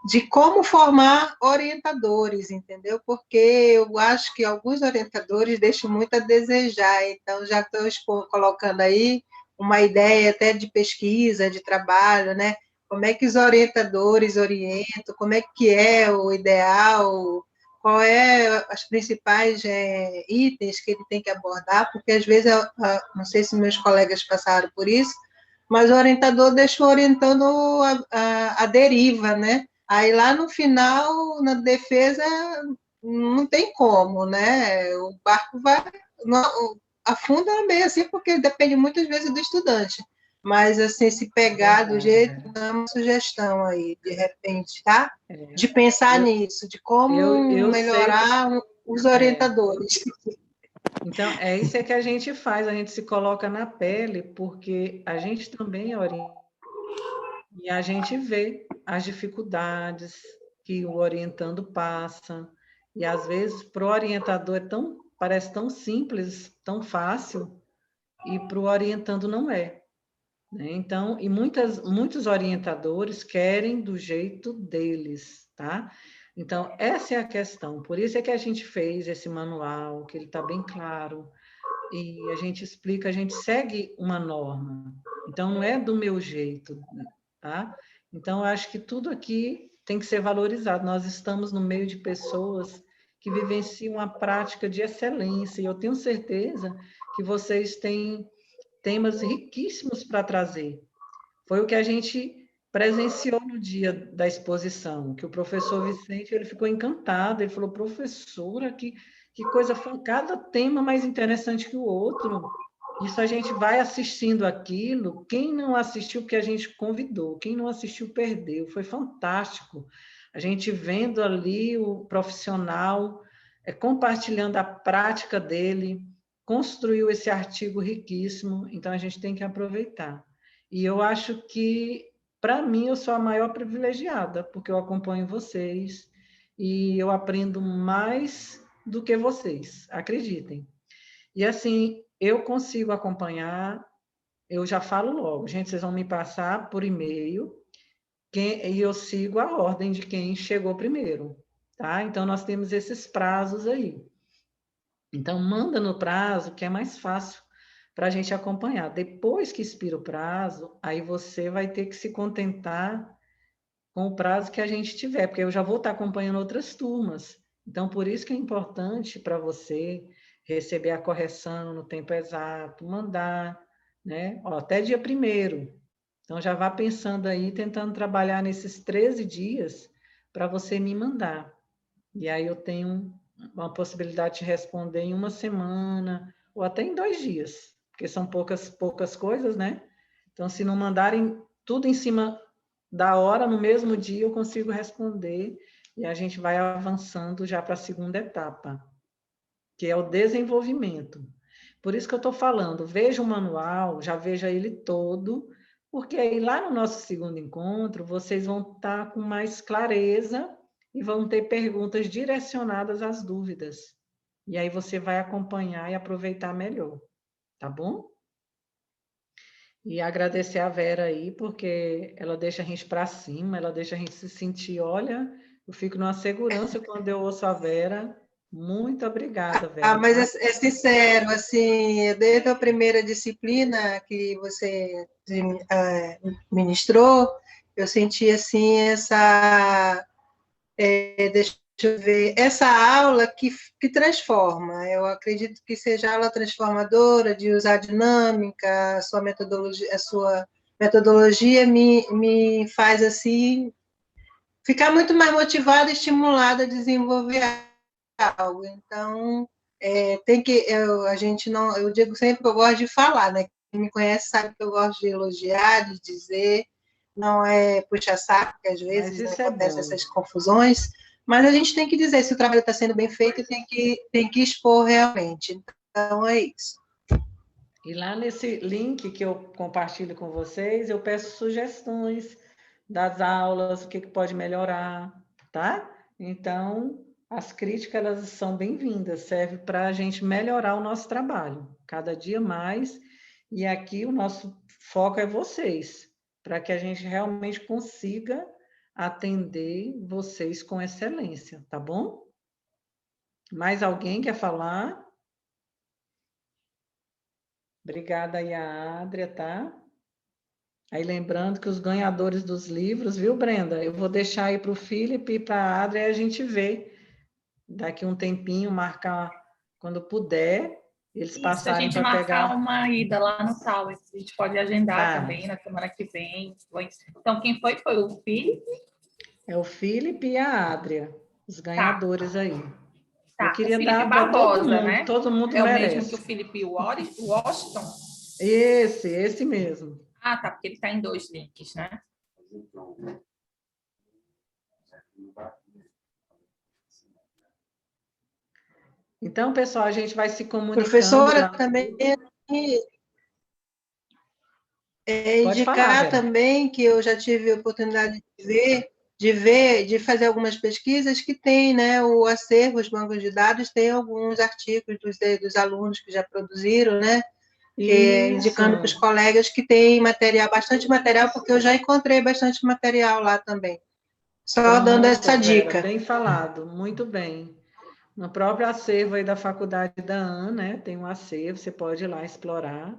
S11: de como formar orientadores, entendeu? Porque eu acho que alguns orientadores deixam muito a desejar, então já estou colocando aí uma ideia até de pesquisa, de trabalho, né, como é que os orientadores orientam, como é que é o ideal, qual é as principais itens que ele tem que abordar, porque às vezes, não sei se meus colegas passaram por isso, mas o orientador deixou orientando a deriva, né? Aí lá no final, na defesa, não tem como, né? O barco vai, afunda meio assim, porque depende muitas vezes do estudante. Mas, assim, se pegar do jeito, dá uma sugestão aí, de repente, tá? De pensar nisso, de como melhorar os orientadores.
S2: Então, é isso que a gente faz, a gente se coloca na pele, porque a gente também é orientador. E a gente vê as dificuldades que o orientando passa, e às vezes para o orientador parece tão simples, tão fácil, e para o orientando não é, né? Então, e muitos orientadores querem do jeito deles, tá? Então, essa é a questão. Por isso é que a gente fez esse manual, que ele está bem claro, e a gente explica, a gente segue uma norma. Então, não é do meu jeito, tá? Então, eu acho que tudo aqui tem que ser valorizado. Nós estamos no meio de pessoas que vivenciam a prática de excelência, e eu tenho certeza que vocês têm temas riquíssimos para trazer. Foi o que a gente presenciou no dia da exposição, que o professor Vicente ele ficou encantado, ele falou, professora, que coisa, cada tema mais interessante que o outro. Isso a gente vai assistindo aquilo, quem não assistiu, porque a gente convidou, quem não assistiu, perdeu, foi fantástico. A gente vendo ali o profissional, compartilhando a prática dele, construiu esse artigo riquíssimo, então a gente tem que aproveitar. E eu acho que, para mim, eu sou a maior privilegiada, porque eu acompanho vocês e eu aprendo mais do que vocês, acreditem. E assim, eu consigo acompanhar, eu já falo logo, gente, vocês vão me passar por e-mail, e eu sigo a ordem de quem chegou primeiro, tá? Então, nós temos esses prazos aí. Então, manda no prazo, que é mais fácil para a gente acompanhar. Depois que expira o prazo, aí você vai ter que se contentar com o prazo que a gente tiver, porque eu já vou estar acompanhando outras turmas. Então, por isso que é importante para você receber a correção no tempo exato, mandar, né? Ó, até dia 1º. Então, já vá pensando aí, tentando trabalhar nesses 13 dias para você me mandar. E aí eu tenho uma possibilidade de responder em uma semana, ou até em 2 dias, porque são poucas coisas, né? Então, se não mandarem tudo em cima da hora, no mesmo dia, eu consigo responder, e a gente vai avançando já para a segunda etapa, que é o desenvolvimento. Por isso que eu estou falando, veja o manual, já veja ele todo, porque aí lá no nosso segundo encontro, vocês vão estar com mais clareza e vão ter perguntas direcionadas às dúvidas. E aí você vai acompanhar e aproveitar melhor, tá bom? E agradecer a Vera aí, porque ela deixa a gente para cima, ela deixa a gente se sentir, olha, eu fico numa segurança quando eu ouço a Vera. Muito obrigada, Vera.
S11: Mas é sincero, assim, desde a primeira disciplina que você ministrou, eu senti, assim, deixa eu ver, essa aula que transforma. Eu acredito que seja aula transformadora, de usar dinâmica, a sua metodologia me faz, assim, ficar muito mais motivada e estimulada a desenvolver algo. Então, eu digo sempre que eu gosto de falar, né? Quem me conhece sabe que eu gosto de elogiar, de dizer, não é puxa-saco, que às vezes acontecem essas confusões, mas a gente tem que dizer se o trabalho está sendo bem feito e tem que expor realmente. Então, é isso.
S2: E lá nesse link que eu compartilho com vocês, eu peço sugestões das aulas, o que pode melhorar, tá? Então, as críticas, elas são bem-vindas, serve para a gente melhorar o nosso trabalho, cada dia mais, e aqui o nosso foco é vocês, para que a gente realmente consiga atender vocês com excelência, tá bom? Mais alguém quer falar? Obrigada aí a Adria, tá? Aí lembrando que os ganhadores dos livros, viu, Brenda? Eu vou deixar aí para o Felipe e para a Adria, e a gente vê daqui um tempinho, marcar quando puder, eles passarem para pegar.
S1: Se a gente marcar uma ida lá no Tower, a gente pode agendar também na semana que vem. Então, quem foi? Foi o Felipe?
S2: É o Felipe e a Adria, os ganhadores aí.
S1: Tá.
S2: Eu queria
S1: o
S2: dar para todo mundo, né? Todo mundo
S1: é
S2: merece.
S1: É o mesmo que o Felipe Washington?
S2: Esse mesmo.
S1: Ah, tá, porque ele está em 2 links, né?
S2: Então, pessoal, a gente vai se comunicando.
S11: Professora, também
S2: Pode
S11: indicar
S2: falar, Vera.
S11: também que eu já tive a oportunidade de fazer algumas pesquisas que tem, né, o acervo, os bancos de dados, tem alguns artigos dos alunos que já produziram, né, indicando para os colegas que tem material, bastante material, porque eu já encontrei bastante material lá também. Só
S2: Pronto,
S11: dando essa
S2: Vera,
S11: dica.
S2: bem falado, muito bem. No próprio acervo aí da faculdade da AN, né, tem um acervo, você pode ir lá explorar.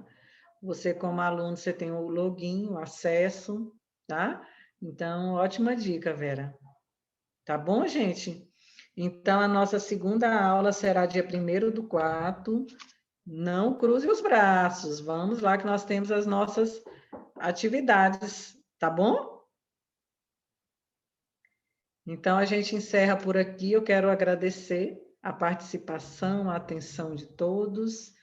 S2: Você, como aluno, você tem o login, o acesso, tá? Então, ótima dica, Vera. Tá bom, gente? Então, a nossa segunda aula será dia 1º/4. Não cruze os braços. Vamos lá que nós temos as nossas atividades, tá bom? Então, a gente encerra por aqui. Eu quero agradecer a participação, a atenção de todos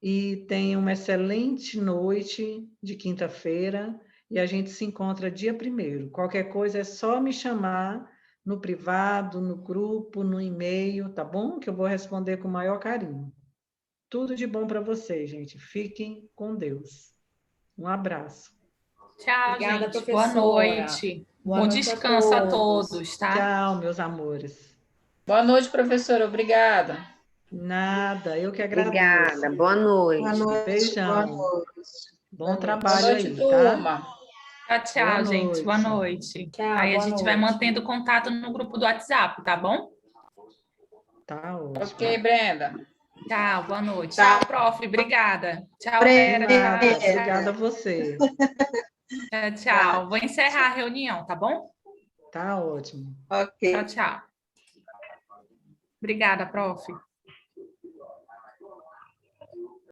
S2: e tenham uma excelente noite de quinta-feira e a gente se encontra dia 1º. Qualquer coisa é só me chamar no privado, no grupo, no e-mail, tá bom? Que eu vou responder com o maior carinho. Tudo de bom para vocês, gente. Fiquem com Deus. Um abraço.
S1: Tchau,
S6: Obrigada,
S1: gente.
S6: professora.
S1: Boa noite.
S6: Boa
S1: Bom
S6: noite
S1: descanso a
S6: todos.
S1: todos, tá?
S2: Tchau, meus amores.
S6: Boa noite, professora. Obrigada.
S2: Nada, eu que agradeço.
S12: Obrigada. Boa noite.
S11: Boa noite.
S2: Beijão.
S11: Boa noite.
S2: Bom trabalho
S6: Boa noite,
S2: aí,
S6: turma.
S2: tá?
S1: Tchau,
S2: Boa
S1: gente.
S2: noite.
S1: Boa noite.
S6: Tchau,
S1: Aí a
S6: boa
S1: gente vai
S6: noite.
S1: mantendo contato no grupo do WhatsApp, tá bom?
S2: Tá ótimo.
S6: Ok, Brenda.
S1: Tchau, boa noite.
S11: Tá.
S1: Tchau, prof. Obrigada. Tchau,
S11: Brenda.
S1: Vera. Tchau,
S2: Obrigada a você.
S1: tchau. Vou encerrar a reunião, tá bom?
S2: Tá ótimo.
S11: Ok.
S1: Tchau, tchau. Obrigada, prof.